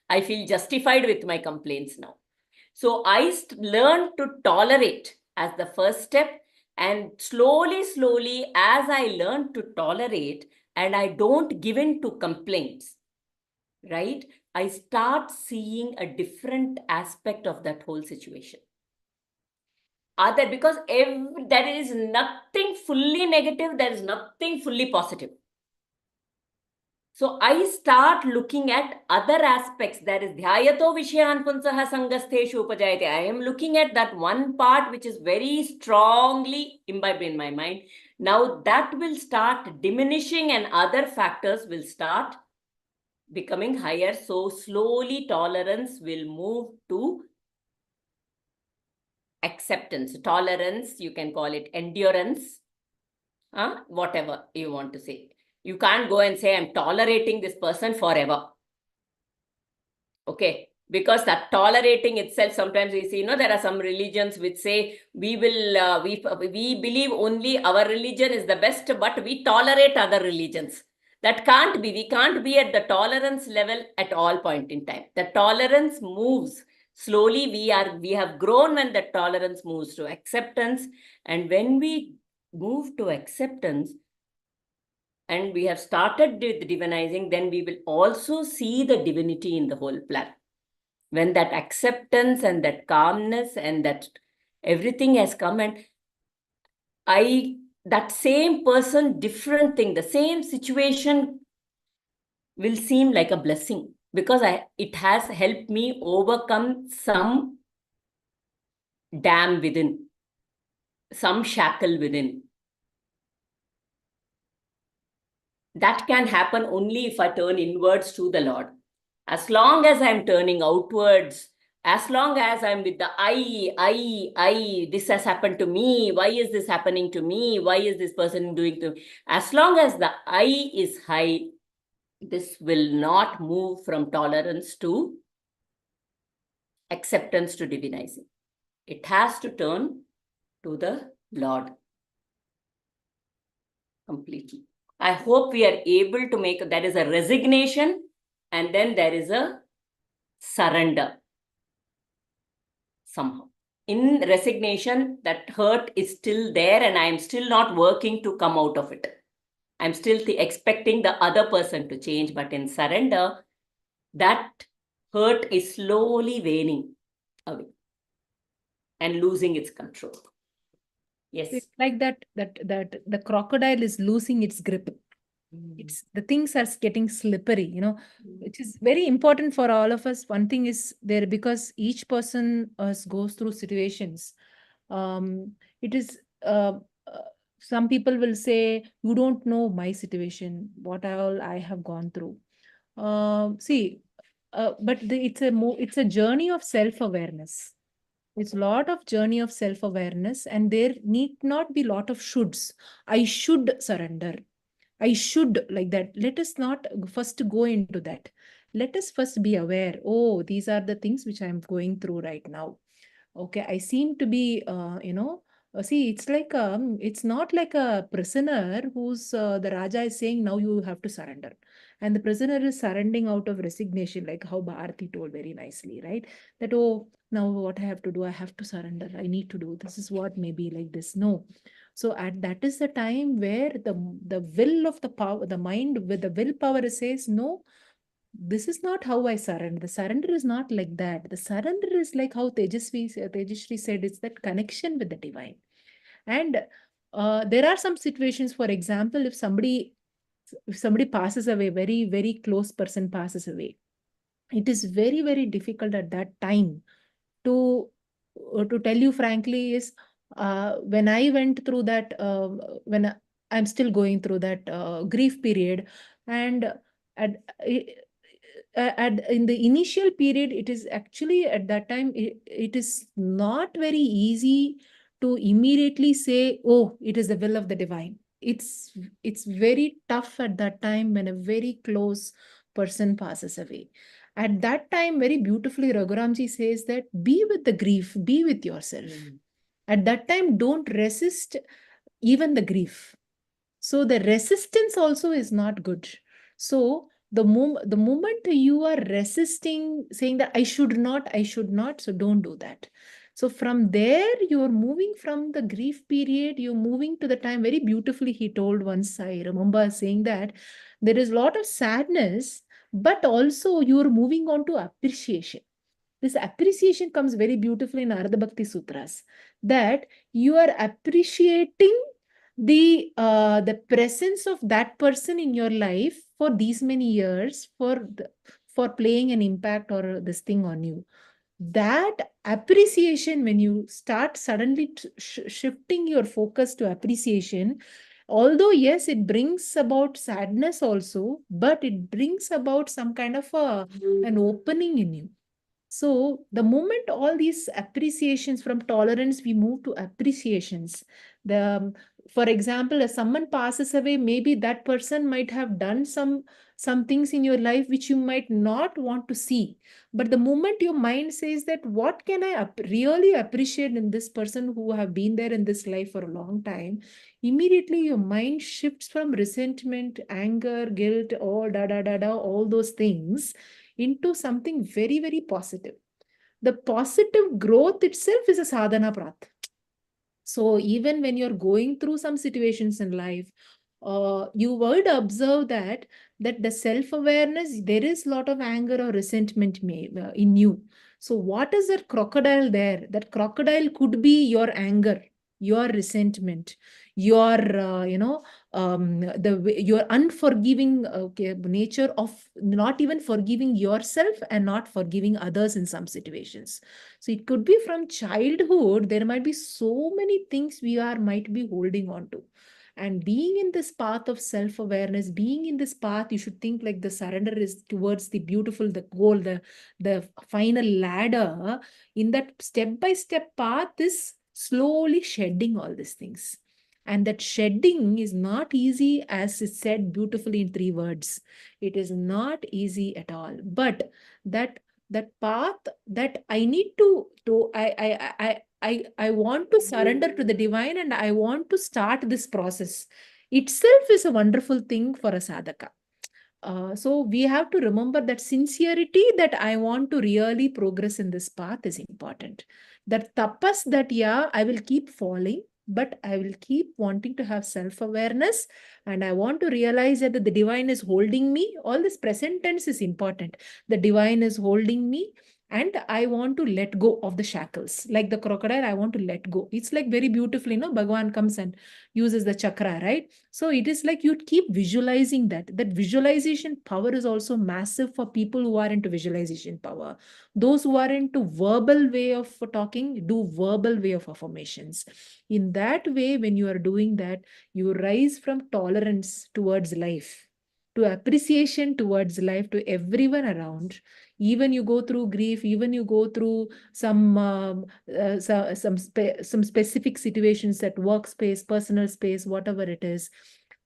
I feel justified with my complaints now. So I learned to tolerate as the first step. And slowly, as I learn to tolerate and I don't give in to complaints, right? I start seeing a different aspect of that whole situation. Because there is nothing fully negative, there is nothing fully positive. So I start looking at other aspects. There is dhyayato vishayan punsaha sangasteshu upajayate. I am looking at that one part which is very strongly imbibed in my mind. Now that will start diminishing and other factors will start becoming higher. So slowly tolerance will move to acceptance. Tolerance, you can call it endurance, whatever you want to say. You can't go and say, I'm tolerating this person forever. Okay, because that tolerating itself, sometimes we see, there are some religions which say we will, we believe only our religion is the best, but we tolerate other religions. That can't be. We can't be at the tolerance level at all point in time. The tolerance moves slowly. We have grown when the tolerance moves to acceptance, and when we move to acceptance, and we have started with divinizing, then we will also see the divinity in the whole plan. When that acceptance and that calmness and that everything has come, and that same person, different thing, the same situation will seem like a blessing because it has helped me overcome some dam within, some shackle within. That can happen only if I turn inwards to the Lord. As long as I'm turning outwards, as long as I'm with the I, this has happened to me. Why is this happening to me? Why is this person doing to me? As long as the I is high, this will not move from tolerance to acceptance to divinizing. It has to turn to the Lord completely. I hope we are able to make, there is a resignation and then there is a surrender somehow. In resignation, that hurt is still there and I am still not working to come out of it. I'm still expecting the other person to change, but in surrender, that hurt is slowly waning away and losing its control. Yes. It's like that the crocodile is losing its grip. It's the things are getting slippery, which is very important for all of us. One thing is there, because each person goes through situations. It is some people will say, you don't know my situation, what all I have gone through. But it's a journey of self-awareness. It's a lot of journey of self-awareness, and there need not be lot of shoulds. I should surrender. I should, like that. Let us not first go into that. Let us first be aware. Oh, these are the things which I'm going through right now. Okay, I seem to be, see, it's not like a prisoner who's the Raja is saying, now you have to surrender. And the prisoner is surrendering out of resignation, like how Bharati told very nicely, right? That, oh, now what I have to do, I have to surrender. I need to do, this is what may be like this. No. So that is the time where the will of the power, the mind with the willpower says, no, this is not how I surrender. The surrender is not like that. The surrender is like how Tejasvi said, it's that connection with the divine. And There are some situations, for example, if somebody passes away, very, very close person passes away, it is very, very difficult at that time to tell you frankly is when I went through that, I'm still going through that grief period, and at in the initial period, it is actually at that time, it is not very easy to immediately say, oh, it is the will of the divine. It's very tough at that time when a very close person passes away. At that time, very beautifully, Raghuramji says that be with the grief, be with yourself. At that time, don't resist even the grief. So the resistance also is not good. So the moment you are resisting, saying that I should not, so don't do that. So from there, you're moving from the grief period, you're moving to the time. Very beautifully, he told once, I remember saying that there is a lot of sadness, but also you're moving on to appreciation. This appreciation comes very beautifully in Artha Bhakti Sutras, that you are appreciating the presence of that person in your life for these many years, for playing an impact or this thing on you. That appreciation, when you start suddenly shifting your focus to appreciation, although yes, it brings about sadness also, but it brings about some kind of an opening in you. So the moment all these appreciations, from tolerance, we move to appreciations. For example, if someone passes away, maybe that person might have done some things in your life which you might not want to see. But the moment your mind says that, what can I really appreciate in this person who have been there in this life for a long time, immediately your mind shifts from resentment, anger, guilt, all all those things into something very, very positive. The positive growth itself is a sadhana path. So even when you're going through some situations in life, you would observe that the self-awareness, there is a lot of anger or resentment in you. So what is that crocodile there? That crocodile could be your anger, your resentment, your your unforgiving nature of not even forgiving yourself and not forgiving others in some situations. So it could be from childhood, there might be so many things we might be holding on to. And being in this path of self-awareness, being in this path, you should think like the surrender is towards the beautiful, the goal, the final ladder. In that step-by-step path is slowly shedding all these things. And that shedding is not easy, as is said beautifully in 3 words. It is not easy at all. But that path, that I need I want to surrender to the divine, and I want to start this process itself is a wonderful thing for a sadhaka. So we have to remember that sincerity, that I want to really progress in this path, is important. That tapas, that yeah, I will keep falling, but I will keep wanting to have self-awareness, and I want to realize that the divine is holding me. All this present tense is important. The divine is holding me, and I want to let go of the shackles. Like the crocodile, I want to let go. It's like very beautifully, Bhagavan comes and uses the chakra, right? So it is like you keep visualizing that. That visualization power is also massive for people who are into visualization power. Those who are into verbal way of talking, do verbal way of affirmations. In that way, when you are doing that, you rise from tolerance towards life to appreciation towards life, to everyone around. Even you go through grief, even you go through some specific situations at workspace, personal space, whatever it is.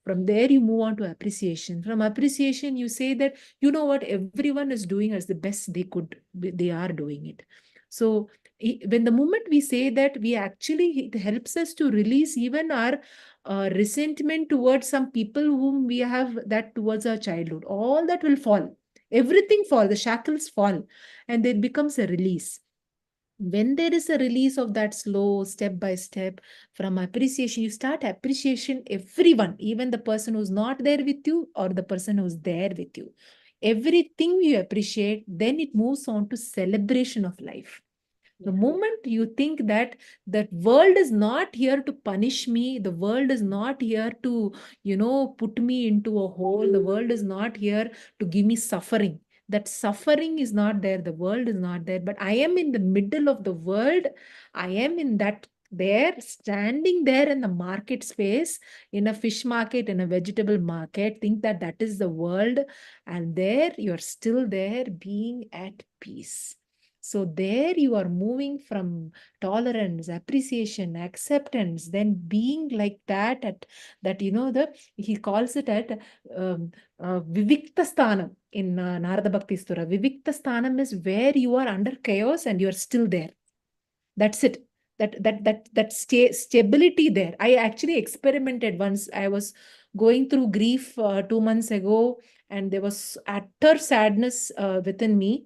From there, you move on to appreciation. From appreciation, you say that, you know what, everyone is doing as the best they could, they are doing it. So when the moment we say that, we actually, it helps us to release even our resentment towards some people whom we have that towards our childhood. All that will fall. Everything fall, the shackles fall, and it becomes a release. When there is a release of that slow step by step from appreciation, you start appreciation everyone, even the person who's not there with you or the person who's there with you. Everything you appreciate, then it moves on to celebration of life. The moment you think that that world is not here to punish me, the world is not here to, put me into a hole, the world is not here to give me suffering. That suffering is not there, the world is not there, but I am in the middle of the world. I am in that there, standing there in the market space, in a fish market, in a vegetable market, think that that is the world, and there you're still there being at peace. So there you are moving from tolerance, appreciation, acceptance, then being like that at that, he calls it at Vivikta Sthanam in Narada Bhakti Sura. Vivikta Sthanam is where you are under chaos and you are still there. That's it. That stability there. I actually experimented once. I was going through grief 2 months ago, and there was utter sadness within me,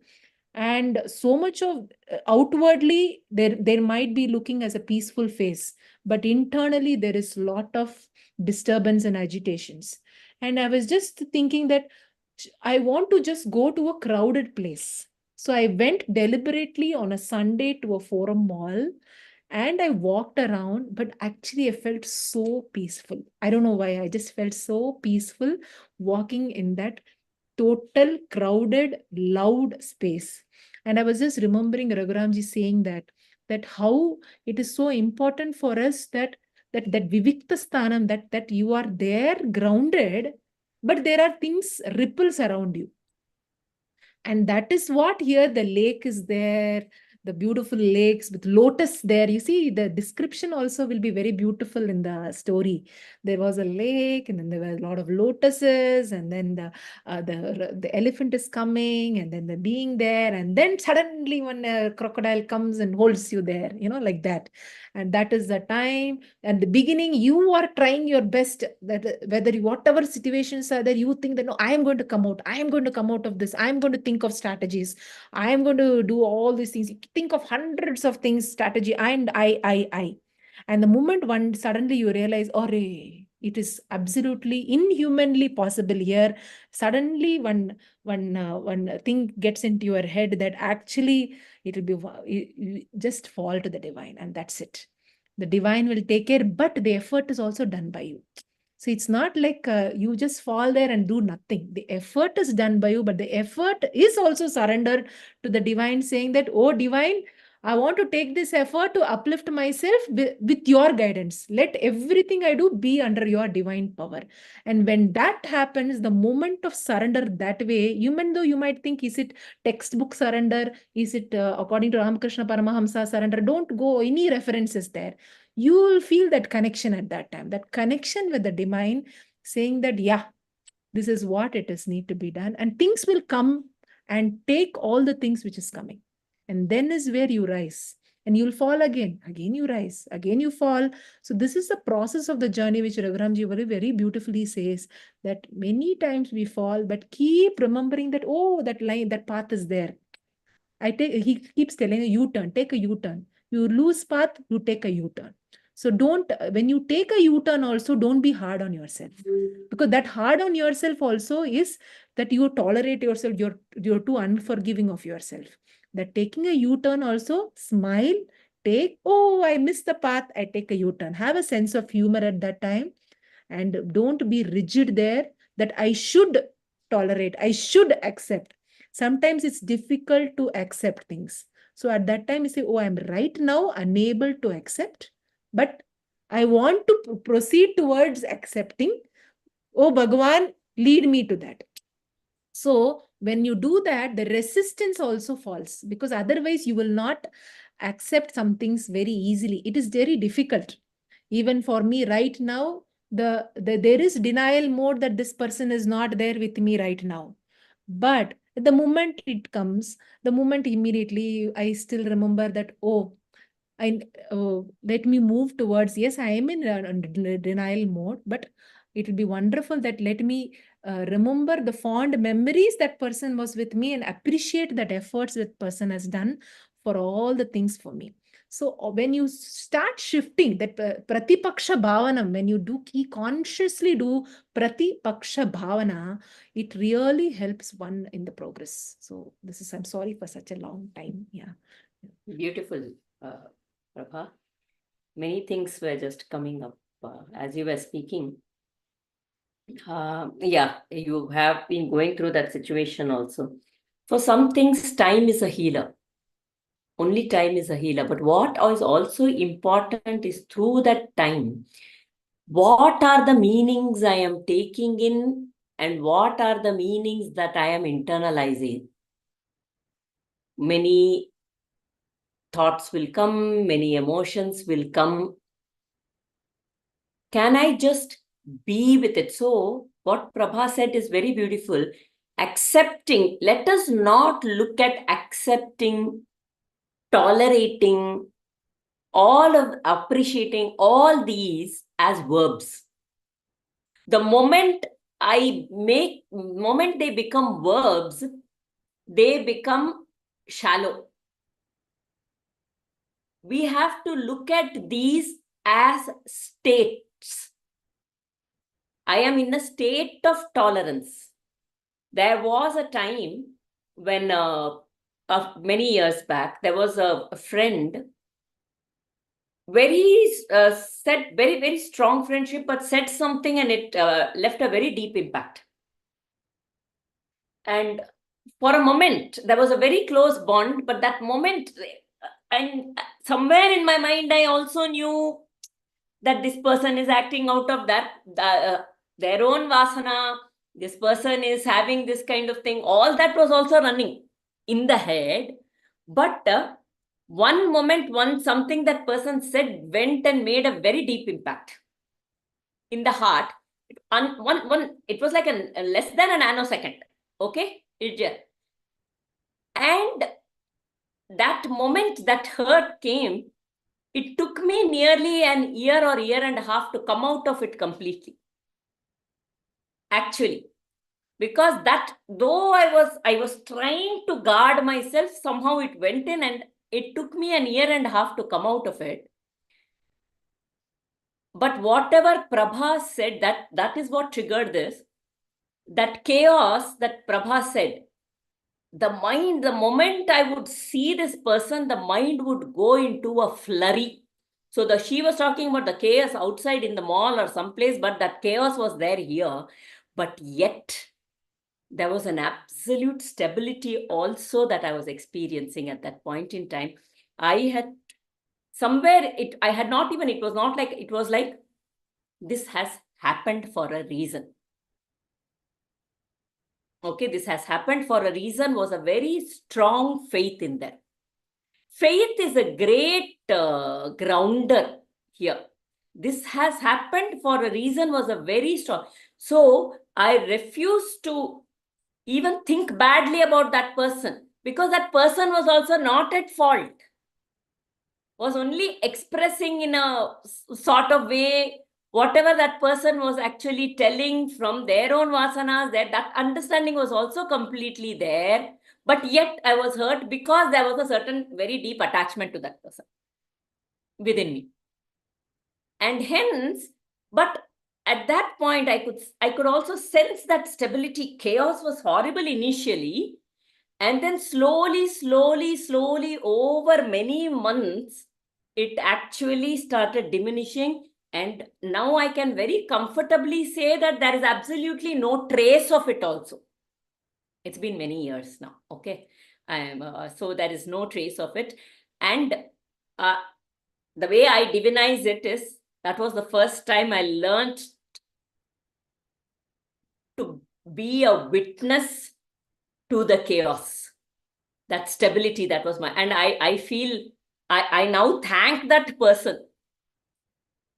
and so much of outwardly there might be looking as a peaceful face, but internally there is a lot of disturbance and agitations. And I was just thinking that I want to just go to a crowded place. So I went deliberately on a Sunday to a Forum Mall, and I walked around, but actually I felt so peaceful. I don't know why. I just felt so peaceful walking in that total crowded, loud space. And I was just remembering Raghuramji saying that how it is so important for us that Vivikta Sthanam, that you are there grounded, but there are things, ripples around you. And that is what here the lake is there, the beautiful lakes with lotus there. You see, the description also will be very beautiful in the story. There was a lake, and then there were a lot of lotuses, and then the elephant is coming, and then the being there, and then suddenly when a crocodile comes and holds you there, like that. And that is the time. At the beginning, you are trying your best, that whether whatever situations are there, you think that no, I am going to come out. I am going to come out of this. I am going to think of strategies. I am going to do all these things. You think of hundreds of things, strategy, and I. And the moment one suddenly you realize, oh, it is absolutely inhumanly possible here. Suddenly, one thing gets into your head that actually it will be you just fall to the divine, and that's it. The divine will take care, but the effort is also done by you. So it's not like you just fall there and do nothing. The effort is done by you, but the effort is also surrendered to the divine, saying that, oh, divine, I want to take this effort to uplift myself with your guidance. Let everything I do be under your divine power. And when that happens, the moment of surrender that way, even though you might think, is it textbook surrender? Is it according to Ramakrishna Paramahamsa surrender? Don't go any references there. You will feel that connection at that time, that connection with the divine, saying that, yeah, this is what it is need to be done. And things will come and take all the things which is coming. And then is where you rise. And you'll fall again. Again you rise. Again you fall. So this is the process of the journey which Raghuramji very, very beautifully says that many times we fall, but keep remembering that, oh, that line, that path is there. He keeps telling a U-turn, take a U-turn. You lose path, you take a U-turn. So don't, when you take a U-turn also, don't be hard on yourself. Because that hard on yourself also is that you tolerate yourself, you're too unforgiving of yourself. That taking a U-turn also, smile, take, oh, I missed the path, I take a U-turn. Have a sense of humor at that time, and don't be rigid there that I should tolerate, I should accept. Sometimes it's difficult to accept things. So at that time, you say, oh, I'm right now unable to accept, but I want to proceed towards accepting. Oh, Bhagavan, lead me to that. So when you do that, the resistance also falls, because otherwise you will not accept some things very easily. It is very difficult. Even for me right now, there is denial mode that this person is not there with me right now. But the moment it comes, the moment immediately I still remember that, oh, let me move towards, yes, I am in denial mode, but it will be wonderful that let me remember the fond memories that person was with me and appreciate that efforts that person has done for all the things for me. So when you start shifting that pratipaksha bhavana, when you consciously do pratipaksha bhavana, it really helps one in the progress. So I'm sorry for such a long time. Yeah. Beautiful, Prabha. Many things were just coming up as you were speaking. Yeah, you have been going through that situation also. For some things, time is a healer. Only time is a healer. But what is also important is through that time, what are the meanings I am taking in and what are the meanings that I am internalizing? Many thoughts will come, many emotions will come. Can I just be with it? So, what Prabha said is very beautiful. Accepting, let us not look at accepting, tolerating, all of appreciating all these as verbs. The moment moment they become verbs, they become shallow. We have to look at these as states. I am in a state of tolerance. There was a time when, many years back, there was a friend, said very, very strong friendship, but said something and it left a very deep impact. And for a moment, there was a very close bond, but that moment, and somewhere in my mind, I also knew that this person is acting out of their own vasana. This person is having this kind of thing. All that was also running in the head. But one moment, something that person said went and made a very deep impact in the heart. It was like a less than a nanosecond. Okay? And that moment, that hurt came, it took me nearly an year or year and a half to come out of it completely. Actually, because that, though I was trying to guard myself, somehow it went in and it took me an year and a half to come out of it. But whatever Prabha said, that is what triggered this. That chaos that Prabha said, the mind, the moment I would see this person, the mind would go into a flurry. So she was talking about the chaos outside in the mall or someplace, but that chaos was there here. But yet, there was an absolute stability also that I was experiencing at that point in time. I had somewhere, I had not even, it was not like, it was like, this has happened for a reason. Okay, this has happened for a reason was a very strong faith in there. Faith is a great grounder here. This has happened for a reason was a very strong. So I refuse to even think badly about that person because that person was also not at fault. Was only expressing in a sort of way whatever that person was actually telling from their own vasanas, that understanding was also completely there. But yet I was hurt because there was a certain very deep attachment to that person within me. And hence, but at that point, I could also sense that stability. Chaos was horrible initially. And then slowly, over many months, it actually started diminishing. And now I can very comfortably say that there is absolutely no trace of it also. It's been many years now, okay? So there is no trace of it. And the way I divinize it is, that was the first time I learned to be a witness to the chaos. That stability, that was and I feel, I now thank that person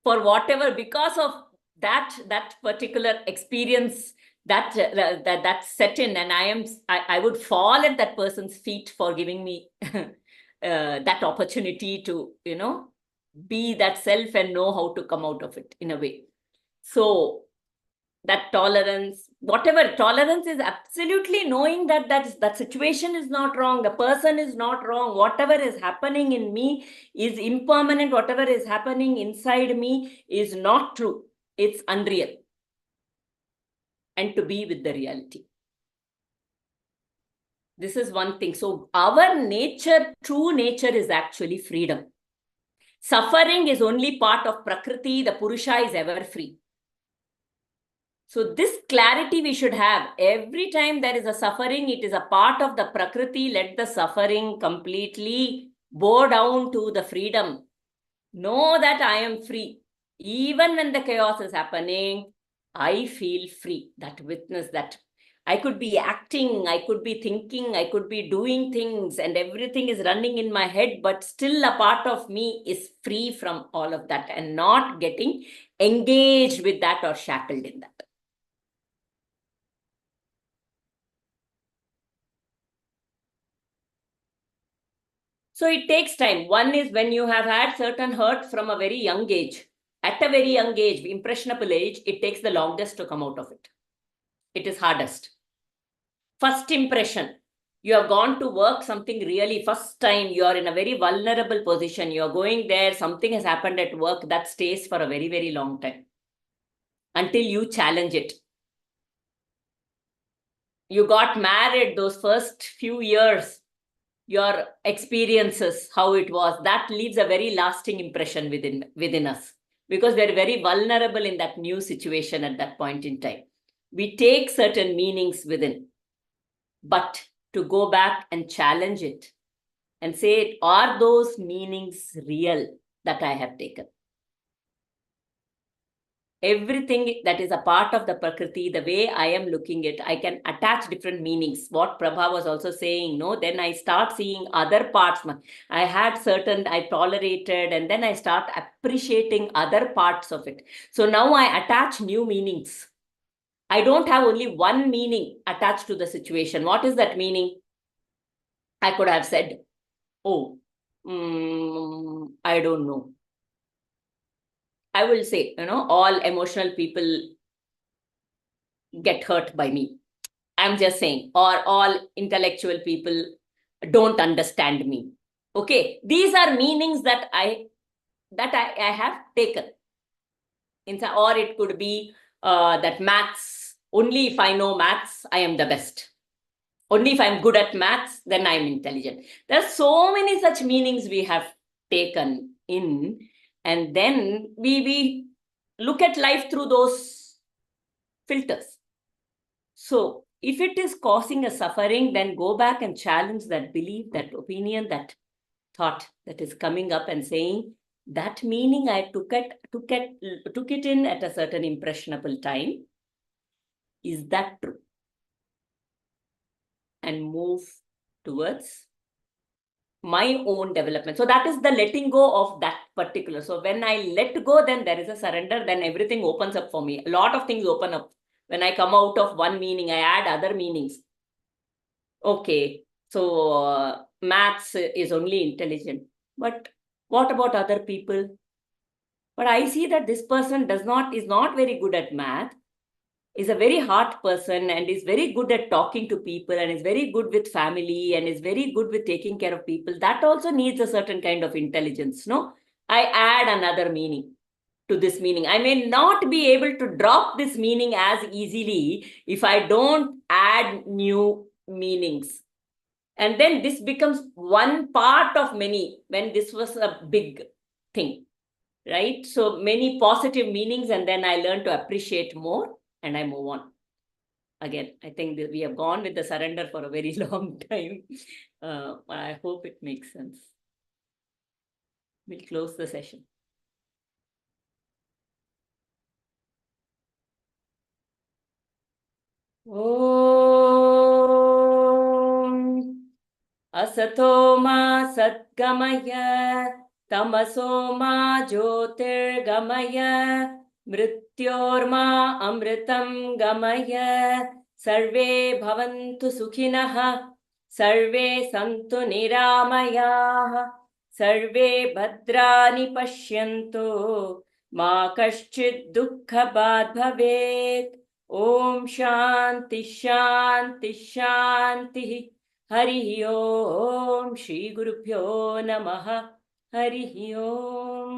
for whatever, because of that particular experience that set in, and I would fall at that person's feet for giving me that opportunity to, be that self and know how to come out of it in a way. So that tolerance, whatever tolerance is, absolutely knowing that situation is not wrong, the person is not wrong, whatever is happening in me is impermanent, whatever is happening inside me is not true, it's unreal, and to be with the reality. This is one thing. So our nature, true nature is actually freedom. Suffering is only part of Prakriti. The Purusha is ever free. So this clarity we should have. Every time there is a suffering, it is a part of the Prakriti. Let the suffering completely bow down to the freedom. Know that I am free. Even when the chaos is happening, I feel free. That witness that I could be acting, I could be thinking, I could be doing things, and everything is running in my head, but still a part of me is free from all of that and not getting engaged with that or shackled in that. So it takes time. One is when you have had certain hurt from a very young age. At a very young age, impressionable age, it takes the longest to come out of it. It is hardest. First impression. You have gone to work something really first time. You are in a very vulnerable position. You are going there. Something has happened at work that stays for a very, very long time. Until you challenge it. You got married those first few years. Your experiences, how it was, that leaves a very lasting impression within us, because we're very vulnerable in that new situation at that point in time. We take certain meanings within, but to go back and challenge it and say, are those meanings real that I have taken? Everything that is a part of the Prakriti, the way I am looking at it, I can attach different meanings. What Prabha was also saying, no, then I start seeing other parts. I had certain, I tolerated, and then I start appreciating other parts of it. So now I attach new meanings. I don't have only one meaning attached to the situation. What is that meaning? I could have said, oh, I don't know. I will say, all emotional people get hurt by me. I'm just saying, or all intellectual people don't understand me. Okay, these are meanings that I have taken. Or it could be that maths, only if I know maths, I am the best. Only if I'm good at maths, then I'm intelligent. There are so many such meanings we have taken in, and then we look at life through those filters. So if it is causing a suffering, then go back and challenge that belief, that opinion, that thought that is coming up and saying, that meaning I took it in at a certain impressionable time. Is that true? And move towards my own development. So that is the letting go of that particular. So when I let go, then there is a surrender, then everything opens up for me. A lot of things open up. When I come out of one meaning, I add other meanings. Okay, so maths is only intelligent. But what about other people? But I see that this person is not very good at math, is a very hard person, and is very good at talking to people, and is very good with family, and is very good with taking care of people. That also needs a certain kind of intelligence, no? I add another meaning to this meaning. I may not be able to drop this meaning as easily if I don't add new meanings. And then this becomes one part of many, when this was a big thing, right? So many positive meanings, and then I learn to appreciate more, and I move on. Again, I think that we have gone with the surrender for a very long time. I hope it makes sense. We'll close the session. Om Asato ma satgamaya tamaso ma jyotirgamaya mrityorma amritam gamaya sarve bhavantu sukhinah sarve santu niramayah sarve bhadrani pashyantu ma kaschid dukkhabad bhavet. Om Shanti Shanti Shanti. Hari Om. Shri Gurubhyo Namaha. Hari Om.